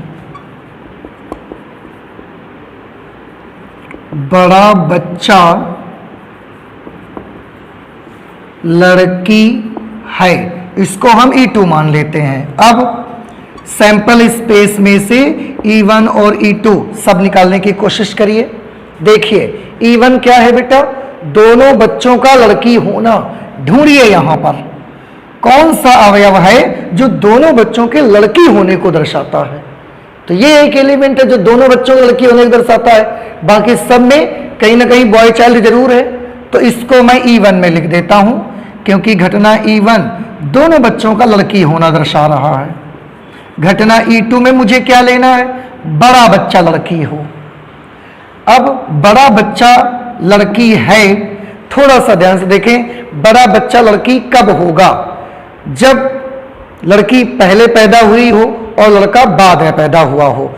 बड़ा बच्चा लड़की है, इसको हम E2 मान लेते हैं। अब सैंपल स्पेस में से E1 और E2 सब निकालने की कोशिश करिए। देखिए E1 क्या है बेटा, दोनों बच्चों का लड़की होना। ढूंढिए यहां पर कौन सा अवयव है जो दोनों बच्चों के लड़की होने को दर्शाता है। तो ये एक एलिमेंट है जो दोनों बच्चों के लड़की होने को दर्शाता है, बाकी सब में कहीं ना कहीं बॉय चाइल्ड जरूर है। तो इसको मैं E1 में लिख देता हूं, क्योंकि घटना E1 दोनों बच्चों का लड़की होना दर्शा रहा है। घटना E2 में मुझे क्या लेना है, बड़ा बच्चा लड़की हो। अब बड़ा बच्चा लड़की है, थोड़ा सा ध्यान से देखें, बड़ा बच्चा लड़की कब होगा, जब लड़की पहले पैदा हुई हो और लड़का बाद में पैदा हुआ हो।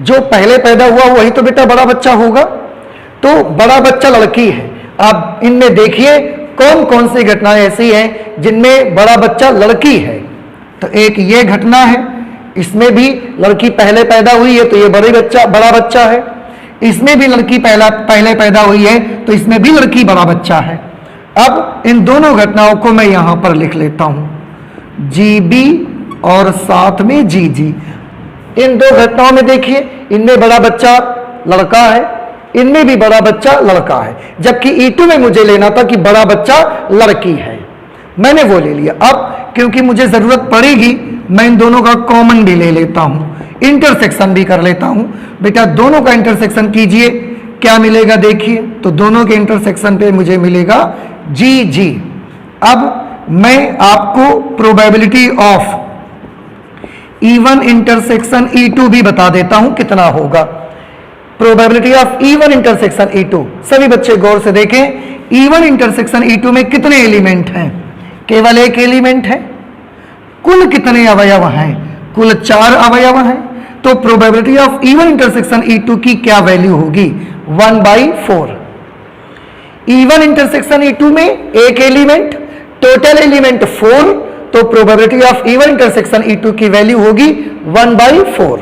जो पहले पैदा हुआ वही तो बेटा बड़ा बच्चा होगा। तो बड़ा बच्चा लड़की है। आप इनमें देखिए कौन कौन सी घटनाएं ऐसी हैं जिनमें बड़ा बच्चा लड़की है। तो एक ये घटना है, इसमें भी लड़की पहले पैदा हुई है तो ये बड़ा बच्चा है। इसमें भी लड़की पहले पैदा हुई है तो इसमें भी लड़की बड़ा बच्चा है। अब इन दोनों घटनाओं को मैं यहां पर लिख लेता हूं, GB और साथ में GG। इन दो घटनाओं में देखिए, इनमें बड़ा बच्चा लड़का है, इनमें भी बड़ा बच्चा लड़का है, जबकि E2 में मुझे लेना था कि बड़ा बच्चा लड़की है। मैंने वो ले लिया। अब क्योंकि मुझे जरूरत पड़ेगी मैं इन दोनों का कॉमन भी ले लेता हूं, इंटरसेक्शन भी कर लेता हूं। बेटा दोनों का इंटरसेक्शन कीजिए, क्या मिलेगा देखिए। तो दोनों के इंटरसेक्शन पे मुझे मिलेगा GG। अब मैं आपको probability of E1 intersection E2 भी बता देता हूं कितना होगा। Probability of E1 intersection E2, सभी बच्चे गौर से देखें, E1 इंटरसेक्शन E2 में कितने एलिमेंट हैं, केवल एक एलिमेंट है। कुल कितने अवयव हैं, कुल 4 अवयव हैं। तो probability of E1 intersection E2 की क्या वैल्यू होगी, 1/4। E1 इंटरसेक्शन E2 में एक एलिमेंट, टोटल एलिमेंट 4, तो probability of E1 intersection E2 की वैल्यू होगी 1/4।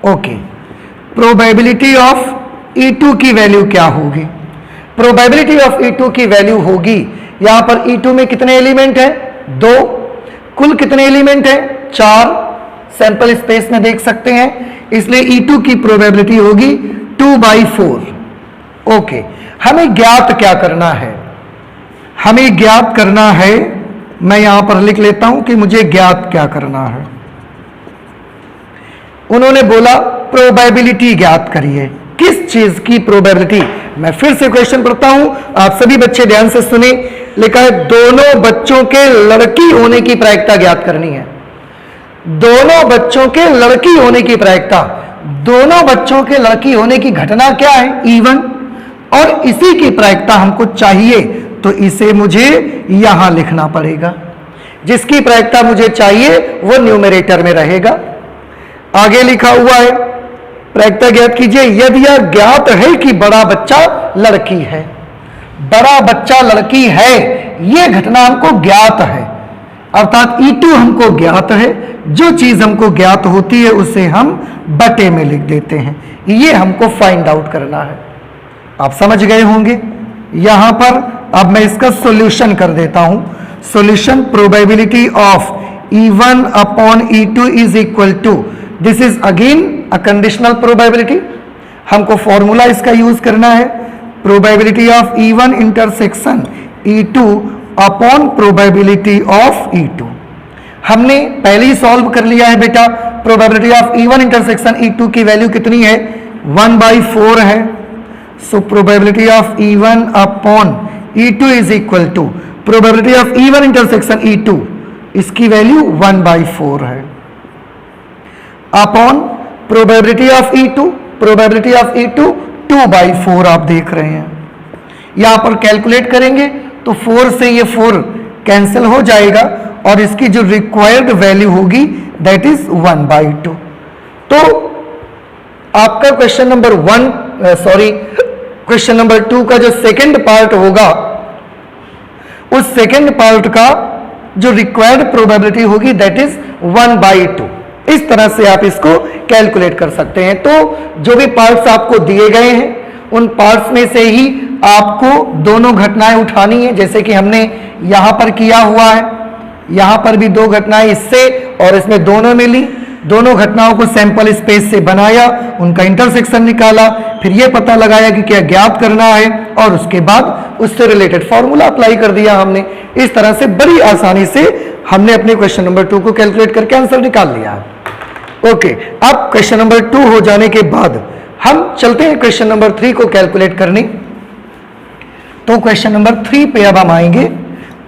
ओके, प्रोबेबिलिटी ऑफ E2 की वैल्यू क्या होगी, प्रोबेबिलिटी ऑफ E2 की वैल्यू होगी, यहां पर E2 में कितने एलिमेंट हैं, 2, कुल कितने एलिमेंट हैं, 4, सैंपल स्पेस में देख सकते हैं, इसलिए E2 की प्रोबेबिलिटी होगी 2/4। ओके, हमें ज्ञात क्या करना है, हमें ज्ञात करना है, मैं यहां पर लिख लेता हूं कि मुझे ज्ञात क्या करना है। उन्होंने बोला प्रोबेबिलिटी ज्ञात करिए। किस चीज की प्रोबेबिलिटी, मैं फिर से क्वेश्चन पढ़ता हूं, आप सभी बच्चे ध्यान से सुने। लिखा है दोनों बच्चों के लड़की होने की प्रायिकता ज्ञात करनी है। दोनों बच्चों के लड़की होने की प्रायिकता, दोनों बच्चों के लड़की होने की घटना क्या है, E1, और इसी की प्रायिकता हमको चाहिए, तो इसे मुझे यहां लिखना पड़ेगा। जिसकी प्रायिकता मुझे चाहिए वो न्यूमरेटर में रहेगा। आगे लिखा हुआ है प्रायिकता ज्ञात कीजिए यदि यह ज्ञात है कि बड़ा बच्चा लड़की है। बड़ा बच्चा लड़की है, यह घटना हमको ज्ञात है, अर्थात E2 हमको ज्ञात है। जो चीज हमको ज्ञात होती है उसे हम बटे में लिख देते हैं, ये हमको फाइंड आउट करना है। आप समझ गए होंगे। यहां पर अब मैं इसका सॉल्यूशन कर देता हूं। Solution, probability of E1 upon E2 is equal to, this is again a conditional probability, हमको फॉर्मूला इसका यूज करना है, probability of E1 intersection E2 upon probability of E2। हमने पहले ही सॉल्व कर लिया है बेटा। Probability of E1 intersection E2 की वैल्यू कितनी है, 1/4 है। So probability of E1 upon E2 is equal to probability of E1 intersection E2, इसकी वैल्यू 1/4 है, upon probability of E2, probability of E2 2/4 आप देख रहे हैं। यहां पर कैलकुलेट करेंगे तो 4 से ये 4 कैंसिल हो जाएगा और इसकी जो रिक्वायर्ड वैल्यू होगी दैट इज 1/2। तो आपका क्वेश्चन नंबर क्वेश्चन नंबर 2 का जो सेकंड पार्ट होगा, उस सेकंड पार्ट का जो रिक्वायर्ड प्रोबेबिलिटी होगी दैट इज 1/2। इस तरह से आप इसको कैलकुलेट कर सकते हैं। तो जो भी पार्ट्स आपको दिए गए हैं उन पार्ट्स में से ही आपको दोनों घटनाएं उठानी है, जैसे कि हमने यहां पर किया हुआ है। यहां पर भी 2 घटनाएं इससे और इसमें दोनों में ली, दोनों घटनाओं को सैंपल स्पेस से बनाया, उनका इंटरसेक्शन निकाला, फिर ये पता लगाया कि क्या ज्ञात करना है और उसके बाद उससे रिलेटेड फॉर्मूला अप्लाई कर दिया हमने। इस तरह से बड़ी आसानी से हमने अपने क्वेश्चन नंबर 2 को कैलकुलेट करके आंसर निकाल लिया। ओके, अब क्वेश्चन नंबर 2 हो जाने के बाद हम चलते हैं क्वेश्चन नंबर 3 को कैलकुलेट करने। तो क्वेश्चन नंबर 3 पे अब हम आएंगे।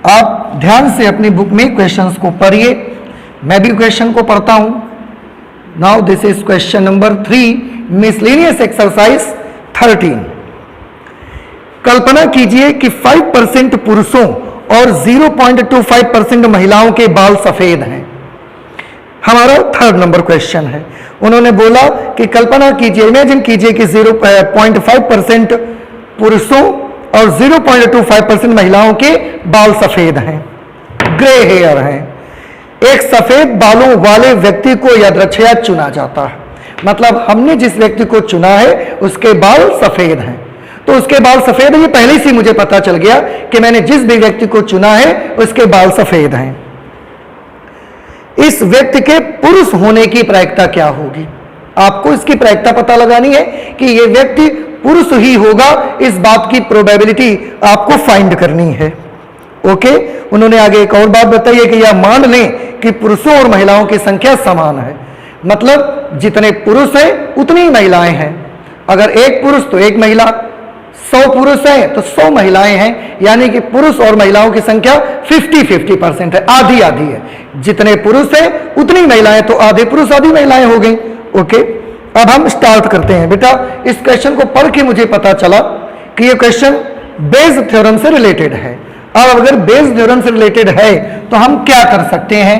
आप ध्यान से अपनी बुक में क्वेश्चंस को पढ़िए, मैं भी क्वेश्चन को पढ़ता हूं। Now this is question number 3, miscellaneous exercise 13। कल्पना कीजिए कि 5% पुरुषों और 0.25% महिलाओं के बाल सफेद हैं। हमारा 3rd नंबर क्वेश्चन है। उन्होंने बोला कि कल्पना कीजिए, इमेजिन कीजिए कि 0.5% पुरुषों और 0.25% महिलाओं के बाल सफेद हैं, ग्रे हेयर हैं। एक सफेद बालों वाले व्यक्ति को यादृच्छया चुना जाता है, मतलब हमने जिस व्यक्ति को चुना है उसके बाल सफेद हैं। तो उसके बाल सफेद है, ये पहले से मुझे पता चल गया कि मैंने जिस भी व्यक्ति को चुना है उसके बाल सफेद हैं। इस व्यक्ति के पुरुष होने की प्रायिकता क्या होगी? आपको इसकी प्रायिकता पता लगानी है कि यह व्यक्ति पुरुष ही होगा, इस बात की प्रोबेबिलिटी आपको फाइंड करनी है। ओके, उन्होंने आगे एक और बात बताई है कि यह मान लें कि पुरुषों और महिलाओं की संख्या समान है, मतलब जितने पुरुष हैं उतनी ही महिलाएं हैं। अगर एक पुरुष तो एक महिला, 100 पुरुष हैं तो 100 महिलाएं हैं, यानी कि पुरुष और महिलाओं की संख्या 50-50% है, आधी आधी है। जितने पुरुष हैं उतनी महिलाएं, तो आधे पुरुष आधी महिलाएं हो गई। ओके, अब हम स्टार्ट करते हैं। बेटा, इस क्वेश्चन को पढ़ के मुझे पता चला कि यह क्वेश्चन बेज थ्योरम से रिलेटेड है। अब अगर बेज थ्योरम से रिलेटेड है तो हम क्या कर सकते हैं?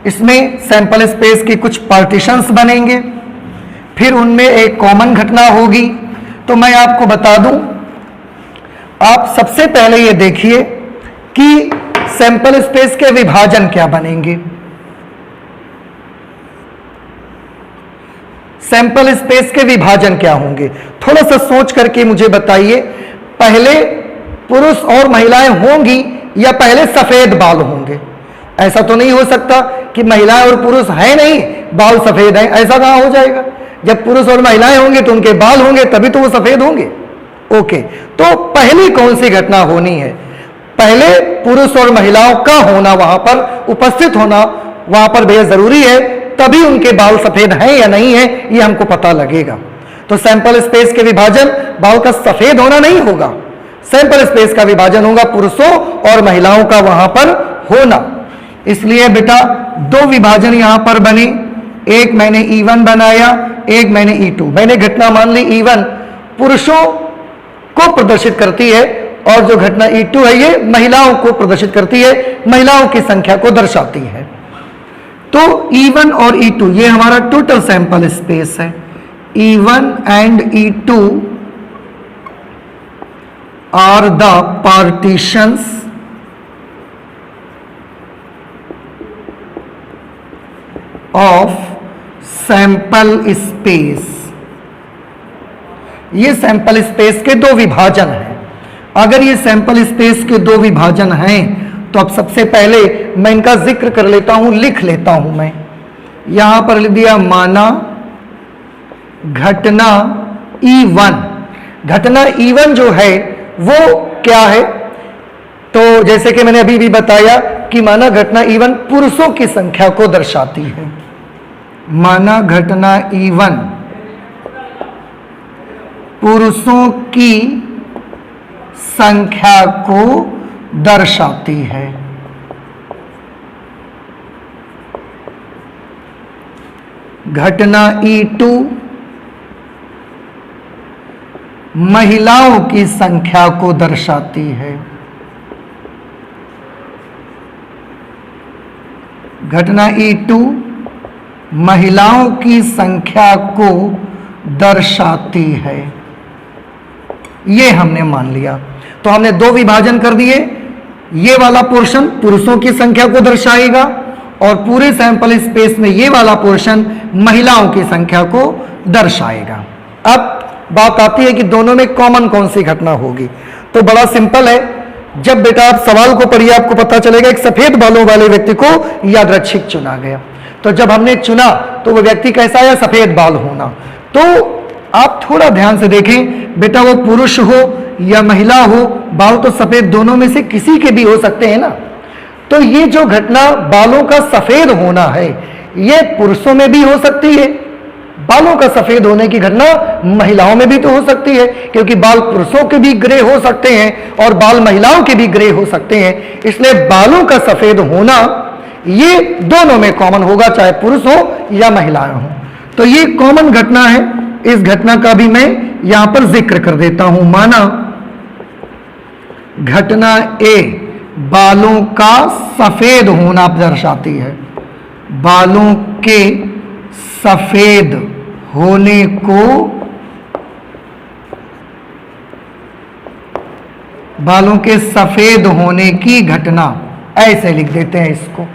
इसमें सैंपल स्पेस की कुछ पार्टीशंस बनेंगे, फिर उनमें एक कॉमन घटना होगी। तो मैं आपको बता दूं, आप सबसे पहले ये देखिए कि सैंपल स्पेस के विभाजन क्या बनेंगे। सैंपल स्पेस के विभाजन क्या होंगे, थोड़ा सा सोच करके मुझे बताइए। पहले पुरुष और महिलाएं होंगी या पहले सफेद बाल होंगे? ऐसा तो नहीं हो सकता कि महिलाएं और पुरुष है नहीं, बाल सफेद हैं, ऐसा कहां हो जाएगा? जब पुरुष और महिलाएं होंगे तो उनके बाल होंगे, तभी तो वो सफेद होंगे। ओके, तो पहली कौन सी घटना होनी है? पहले पुरुष और महिलाओं का होना, वहां पर उपस्थित होना वहां पर बेहद जरूरी है, तभी उनके बाल सफेद हैं या नहीं है ये हमको पता लगेगा। तो सैंपल स्पेस के विभाजन बाल का सफेद होना नहीं होगा, सैंपल स्पेस का विभाजन होगा पुरुषों और महिलाओं का वहां पर होना। इसलिए बेटा 2 विभाजन यहां पर बने, एक मैंने E1 बनाया, एक मैंने E2। मैंने घटना मान ली E1 पुरुषों को प्रदर्शित करती है और जो घटना E2 है ये महिलाओं को प्रदर्शित करती है, महिलाओं की संख्या को दर्शाती है। तो E1 और E2 ये हमारा टोटल सैंपल स्पेस है। E1 and E2 are the partitions of sample space. ये सैंपल स्पेस के 2 विभाजन हैं। अगर ये सैंपल स्पेस के 2 विभाजन हैं तो अब सबसे पहले मैं इनका जिक्र कर लेता हूं, लिख लेता हूं। मैं यहां पर लिख दिया माना घटना E1। घटना E1 जो है वो क्या है? तो जैसे कि मैंने अभी भी बताया कि माना घटना E1 पुरुषों की संख्या को दर्शाती है। माना घटना E1 पुरुषों की संख्या को दर्शाती है। घटना E2 महिलाओं की संख्या को दर्शाती है। घटना E2 महिलाओं की संख्या को दर्शाती है, ये हमने मान लिया। तो हमने 2 विभाजन कर दिए। ये वाला पोर्शन पुरुषों की संख्या को दर्शाएगा और पूरे सैंपल स्पेस में ये वाला पोर्शन महिलाओं की संख्या को दर्शाएगा। अब बात आती है कि दोनों में कॉमन कौन सी घटना होगी। तो बड़ा सिंपल है, जब बेटा आप सवाल को पढ़िए आपको पता चलेगा एक सफेद बालों वाले व्यक्ति को यादृच्छिक चुना गया। तो जब हमने चुना तो वो व्यक्ति कैसा आया, सफेद बाल होना। तो आप थोड़ा ध्यान से देखें बेटा, वो पुरुष हो या महिला हो, बाल तो सफेद दोनों में से किसी के भी हो सकते हैं ना। तो ये जो घटना बालों का सफेद होना है, ये पुरुषों में भी हो सकती है, बालों का सफेद होने की घटना महिलाओं में भी तो हो सकती है, क्योंकि बाल पुरुषों के भी ग्रे हो सकते हैं और बाल महिलाओं के भी ग्रे हो सकते हैं। इसलिए बालों का सफेद होना ये दोनों में कॉमन होगा, चाहे पुरुष हो या महिलाएं हो। तो ये कॉमन घटना है। इस घटना का भी मैं यहां पर जिक्र कर देता हूं। माना घटना ए बालों का सफेद होना दर्शाती है, बालों के सफेद होने को, बालों के सफेद होने की घटना, ऐसे लिख देते हैं इसको।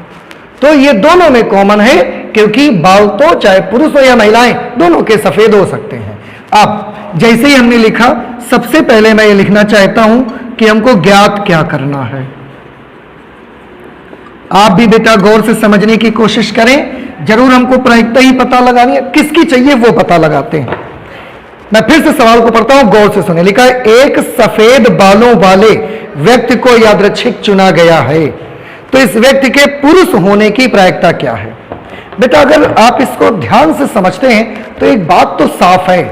तो ये दोनों में कॉमन है, क्योंकि बाल तो चाहे पुरुष हो या महिलाएं दोनों के सफेद हो सकते हैं। अब जैसे ही हमने लिखा, सबसे पहले मैं ये लिखना चाहता हूं कि हमको ज्ञात क्या करना है। आप भी बेटा गौर से समझने की कोशिश करें। जरूर हमको प्रायिकता ही पता लगानी है, किसकी चाहिए वो पता लगाते हैं। मैं फिर से सवाल को पढ़ता हूं, गौर से सुने। लिखा है एक सफेद बालों वाले व्यक्ति को यादृच्छिक चुना गया है, तो इस व्यक्ति के पुरुष होने की प्रायिकता क्या है। बेटा अगर आप इसको ध्यान से समझते हैं तो एक बात तो साफ है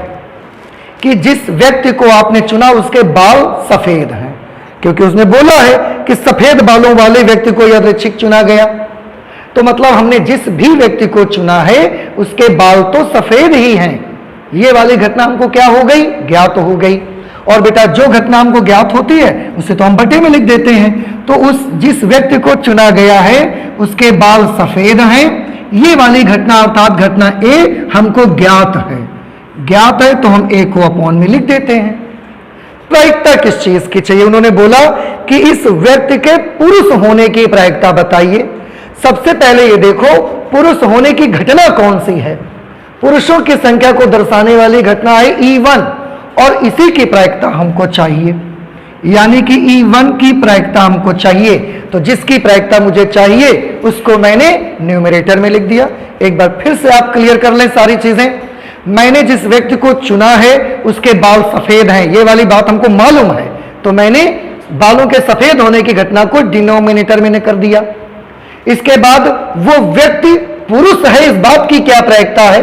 कि जिस व्यक्ति को आपने चुना उसके बाल सफेद हैं, क्योंकि उसने बोला है कि सफेद बालों वाले व्यक्ति को यादृच्छिक चुना गया। तो मतलब हमने जिस भी व्यक्ति को चुना है उसके बाल तो सफेद ही हैं। ये वाली घटना हमको क्या हो गई, ज्ञात हो गई। और बेटा जो घटना हमको ज्ञात होती है उसे तो हम बटे में लिख देते हैं। तो उस जिस व्यक्ति को चुना गया है उसके बाल सफेद हैं, ये वाली घटना अर्थात घटना ए हमको ज्ञात है। ज्ञात है तो हम ए को अपॉन में लिख देते हैं। प्रायिकता किस चीज की चाहिए, उन्होंने बोला कि इस व्यक्ति के पुरुष होने की प्रायिकता बताइए। सबसे पहले ये देखो पुरुष होने की घटना कौन सी है। पुरुषों की संख्या को दर्शाने वाली घटना है E1 और इसी की प्रायिकता हमको चाहिए, यानी कि E1 की प्रायिकता हमको चाहिए। तो जिसकी प्रायिकता मुझे चाहिए उसको मैंने न्यूमरेटर में लिख दिया। एक बार फिर से आप क्लियर कर लें सारी चीजें। मैंने जिस व्यक्ति को चुना है उसके बाल सफेद हैं, ये वाली बात हमको मालूम है, तो मैंने बालों के सफेद होने की घटना को डिनोमिनेटर में कर दिया। इसके बाद वो व्यक्ति पुरुष है, इस बात की क्या प्रायिकता है,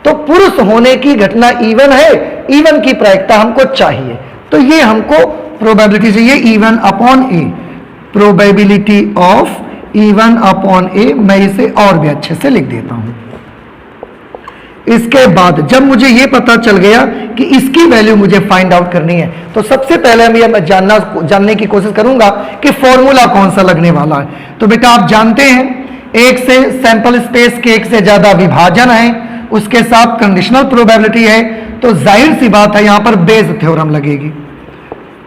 तो पुरुष होने की घटना E1 है, E1 की प्रायिकता हमको चाहिए। तो ये हमको प्रोबेबिलिटी चाहिए E1 upon A, probability of E1 upon A. मैं इसे और भी अच्छे से लिख देता हूं। इसके बाद जब मुझे ये पता चल गया कि इसकी वैल्यू मुझे फाइंड आउट करनी है, तो सबसे पहले मैं जानने की कोशिश करूंगा कि फॉर्मूला कौन सा लगने वाला है। तो बेटा आप जानते हैं एक से सैंपल स्पेस के एक से ज्यादा विभाजन है, उसके साथ कंडीशनल प्रोबेबिलिटी है, तो जाहिर सी बात है यहां पर बेज थ्योरम लगेगी।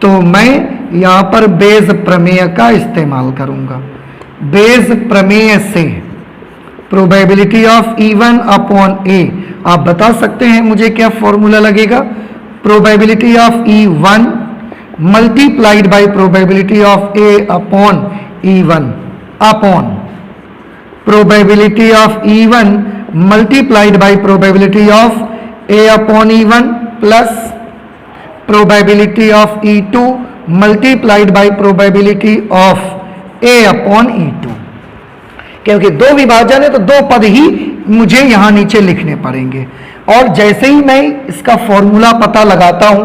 तो मैं यहां पर बेज प्रमेय का इस्तेमाल करूंगा। बेज प्रमेय से प्रोबेबिलिटी ऑफ E1 अपॉन ए, आप बता सकते हैं मुझे क्या फॉर्मूला लगेगा। Probability of E1 multiplied by probability of A upon E1 upon probability of E1 multiplied by probability of A upon E1 plus probability of E2 multiplied by probability of A upon E2। क्योंकि दो विभाजन है तो दो पद ही मुझे यहां नीचे लिखने पड़ेंगे। और जैसे ही मैं इसका फॉर्मूला पता लगाता हूं,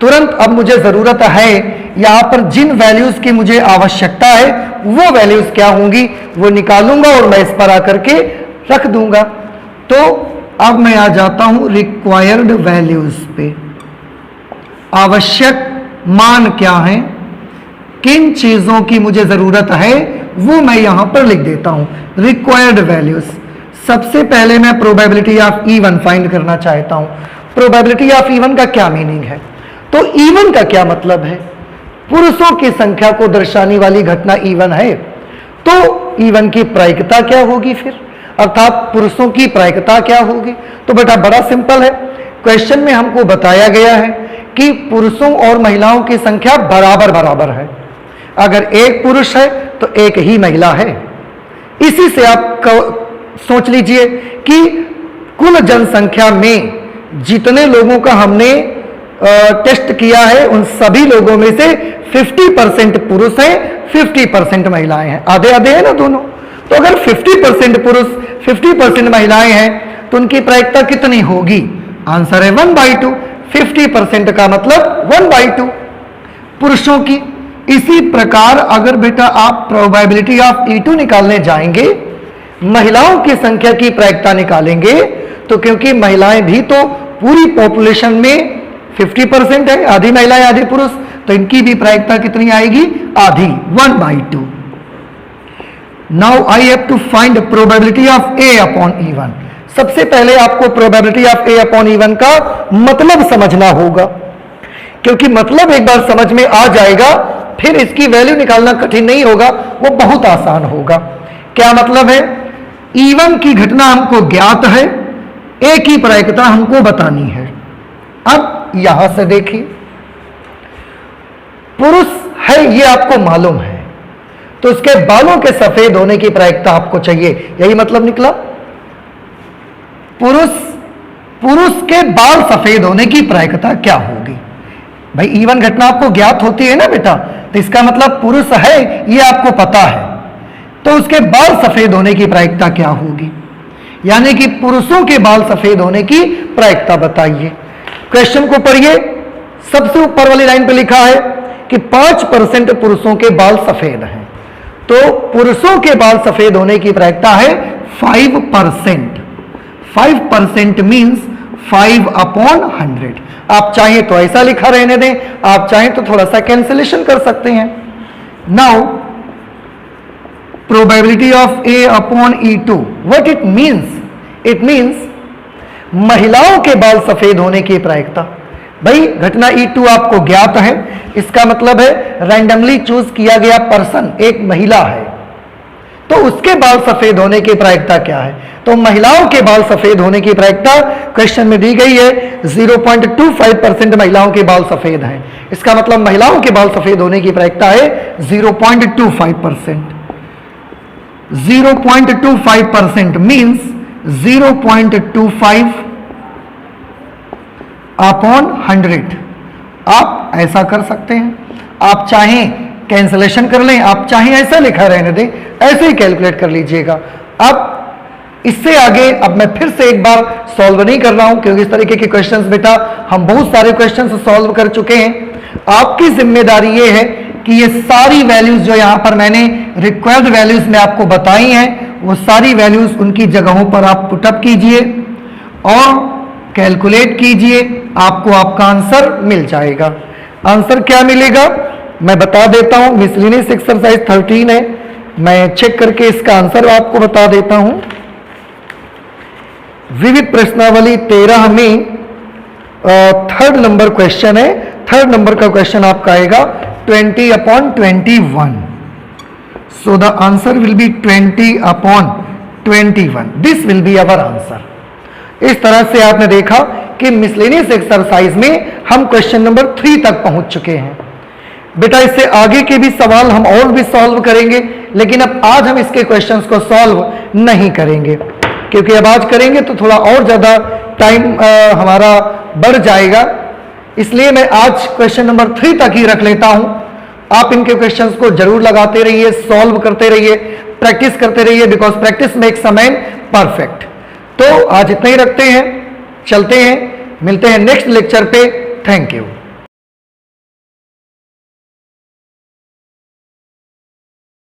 तुरंत अब मुझे जरूरत है यहां पर जिन वैल्यूज की मुझे आवश्यकता है वो वैल्यूज क्या होंगी वो निकालूंगा और मैं इस पर आकर के रख दूंगा। तो अब मैं आ जाता हूं रिक्वायर्ड वैल्यूज पे। आवश्यक मान क्या है, किन चीजों की मुझे जरूरत है वो मैं यहां पर लिख देता हूं। रिक्वायर्ड वैल्यूज, सबसे पहले मैं प्रोबेबिलिटी ऑफ E1 फाइंड करना चाहता हूं। प्रोबेबिलिटी ऑफ E1 का क्या मीनिंग है, तो E1 का क्या मतलब है, पुरुषों की संख्या को दर्शाने वाली घटना E1 है, तो E1 की प्रायिकता क्या होगी फिर, अर्थात पुरुषों की प्रायिकता क्या होगी। तो बेटा बड़ा सिंपल है, क्वेश्चन में हमको बताया गया है कि पुरुषों और महिलाओं की संख्या बराबर बराबर है। अगर एक पुरुष है तो एक ही महिला है। इसी से आप सोच लीजिए कि कुल जनसंख्या में जितने लोगों का हमने टेस्ट किया है उन सभी लोगों में से 50% पुरुष हैं, 50% महिलाएं हैं, आधे आधे है ना दोनों। तो अगर 50% पुरुष 50% महिलाएं हैं तो उनकी प्रायिकता कितनी होगी? आंसर है 1/2। 50% का मतलब 1/2 पुरुषों की। इसी प्रकार अगर बेटा आप प्रोबेबिलिटी ऑफ E2 निकालने जाएंगे, महिलाओं की संख्या की प्रायिकता निकालेंगे, तो क्योंकि महिलाएं भी तो पूरी पॉपुलेशन में 50% है, आधी महिलाएं आधी पुरुष, तो इनकी भी प्रायिकता कितनी आएगी? आधी, 1/2। Now I have to find probability of A upon E1। सबसे पहले आपको probability of A upon E1 का मतलब समझना होगा, क्योंकि मतलब एक बार समझ में आ जाएगा फिर इसकी वैल्यू निकालना कठिन नहीं होगा, वो बहुत आसान होगा। क्या मतलब है? E1 की घटना हमको ज्ञात है, A की प्रायिकता हमको बतानी है। अब यहां से देखिए, पुरुष है ये आपको मालूम है, तो उसके बालों के सफेद होने की प्रायिकता आपको चाहिए, यही मतलब निकला। पुरुष के बाल सफेद होने की प्रायिकता क्या होगी? भाई E1 घटना आपको ज्ञात होती है ना बेटा, तो इसका मतलब पुरुष है ये आपको पता है, तो उसके बाल सफेद होने की प्रायिकता क्या होगी? यानी कि पुरुषों के बाल सफेद होने की प्रायिकता बताइए। क्वेश्चन को पढ़िए, सबसे ऊपर वाली लाइन पे लिखा है कि 5% पुरुषों के बाल सफेद हैं, तो पुरुषों के बाल सफेद होने की प्रायिकता है 5%। 5% मीन्स 5/100। आप चाहें तो ऐसा लिखा रहने दें, आप चाहें तो थोड़ा सा कैंसिलेशन कर सकते हैं। Now probability of A upon E2, what it means? It means महिलाओं के बाल सफेद होने की प्रायिकता। भाई घटना E2 आपको ज्ञात है, इसका मतलब है रैंडमली चूज किया गया पर्सन एक महिला है, तो उसके बाल सफेद होने की प्रायिकता क्या है? तो महिलाओं के बाल सफेद होने की प्रायिकता क्वेश्चन में दी गई है 0.25% महिलाओं के बाल सफेद हैं, इसका मतलब महिलाओं के बाल सफेद होने की प्रायिकता है 0.25%। 0.25% मीन्स 0.25 अपॉन 100। आप ऐसा कर सकते हैं, आप चाहें कैंसलेशन कर लें, आप चाहें ऐसा लिखा रहने दें, ऐसे ही कैलकुलेट कर लीजिएगा। अब इससे आगे अब मैं फिर से एक बार सॉल्व नहीं कर रहा हूं, क्योंकि इस तरीके के क्वेश्चंस बेटा हम बहुत सारे क्वेश्चंस सॉल्व कर चुके हैं। आपकी जिम्मेदारी ये है कि ये सारी वैल्यूज जो यहां पर मैंने रिक्वायर्ड वैल्यूज में आपको बताई हैं, वो सारी वैल्यूज उनकी जगहों पर आप पुटअप कीजिए और कैलकुलेट कीजिए, आपको आपका आंसर मिल जाएगा। आंसर क्या मिलेगा मैं बता देता हूं। मिसलेनियस एक्सरसाइज 13 है, मैं चेक करके इसका आंसर आपको बता देता हूं। विविध प्रश्नावली 13 में 3rd नंबर क्वेश्चन है। 3rd नंबर का क्वेश्चन आपका आएगा 20/21। So the answer will be 20/21। This will be our answer. इस तरह से आपने देखा कि मिसलेनियस एक्सरसाइज में हम क्वेश्चन नंबर 3 तक पहुंच चुके हैं। बेटा इससे आगे के भी सवाल हम और भी सॉल्व करेंगे, लेकिन अब आज हम इसके क्वेश्चंस को सॉल्व नहीं करेंगे, क्योंकि अब आज करेंगे तो थोड़ा और ज़्यादा टाइम हमारा बढ़ जाएगा। इसलिए मैं आज क्वेश्चन नंबर 3 तक ही रख लेता हूं। आप इनके क्वेश्चंस को जरूर लगाते रहिए, सॉल्व करते रहिए, प्रैक्टिस करते रहिए, because practice makes a man perfect. तो आज इतना ही रखते हैं, चलते हैं, मिलते हैं नेक्स्ट लेक्चर पे। Thank you.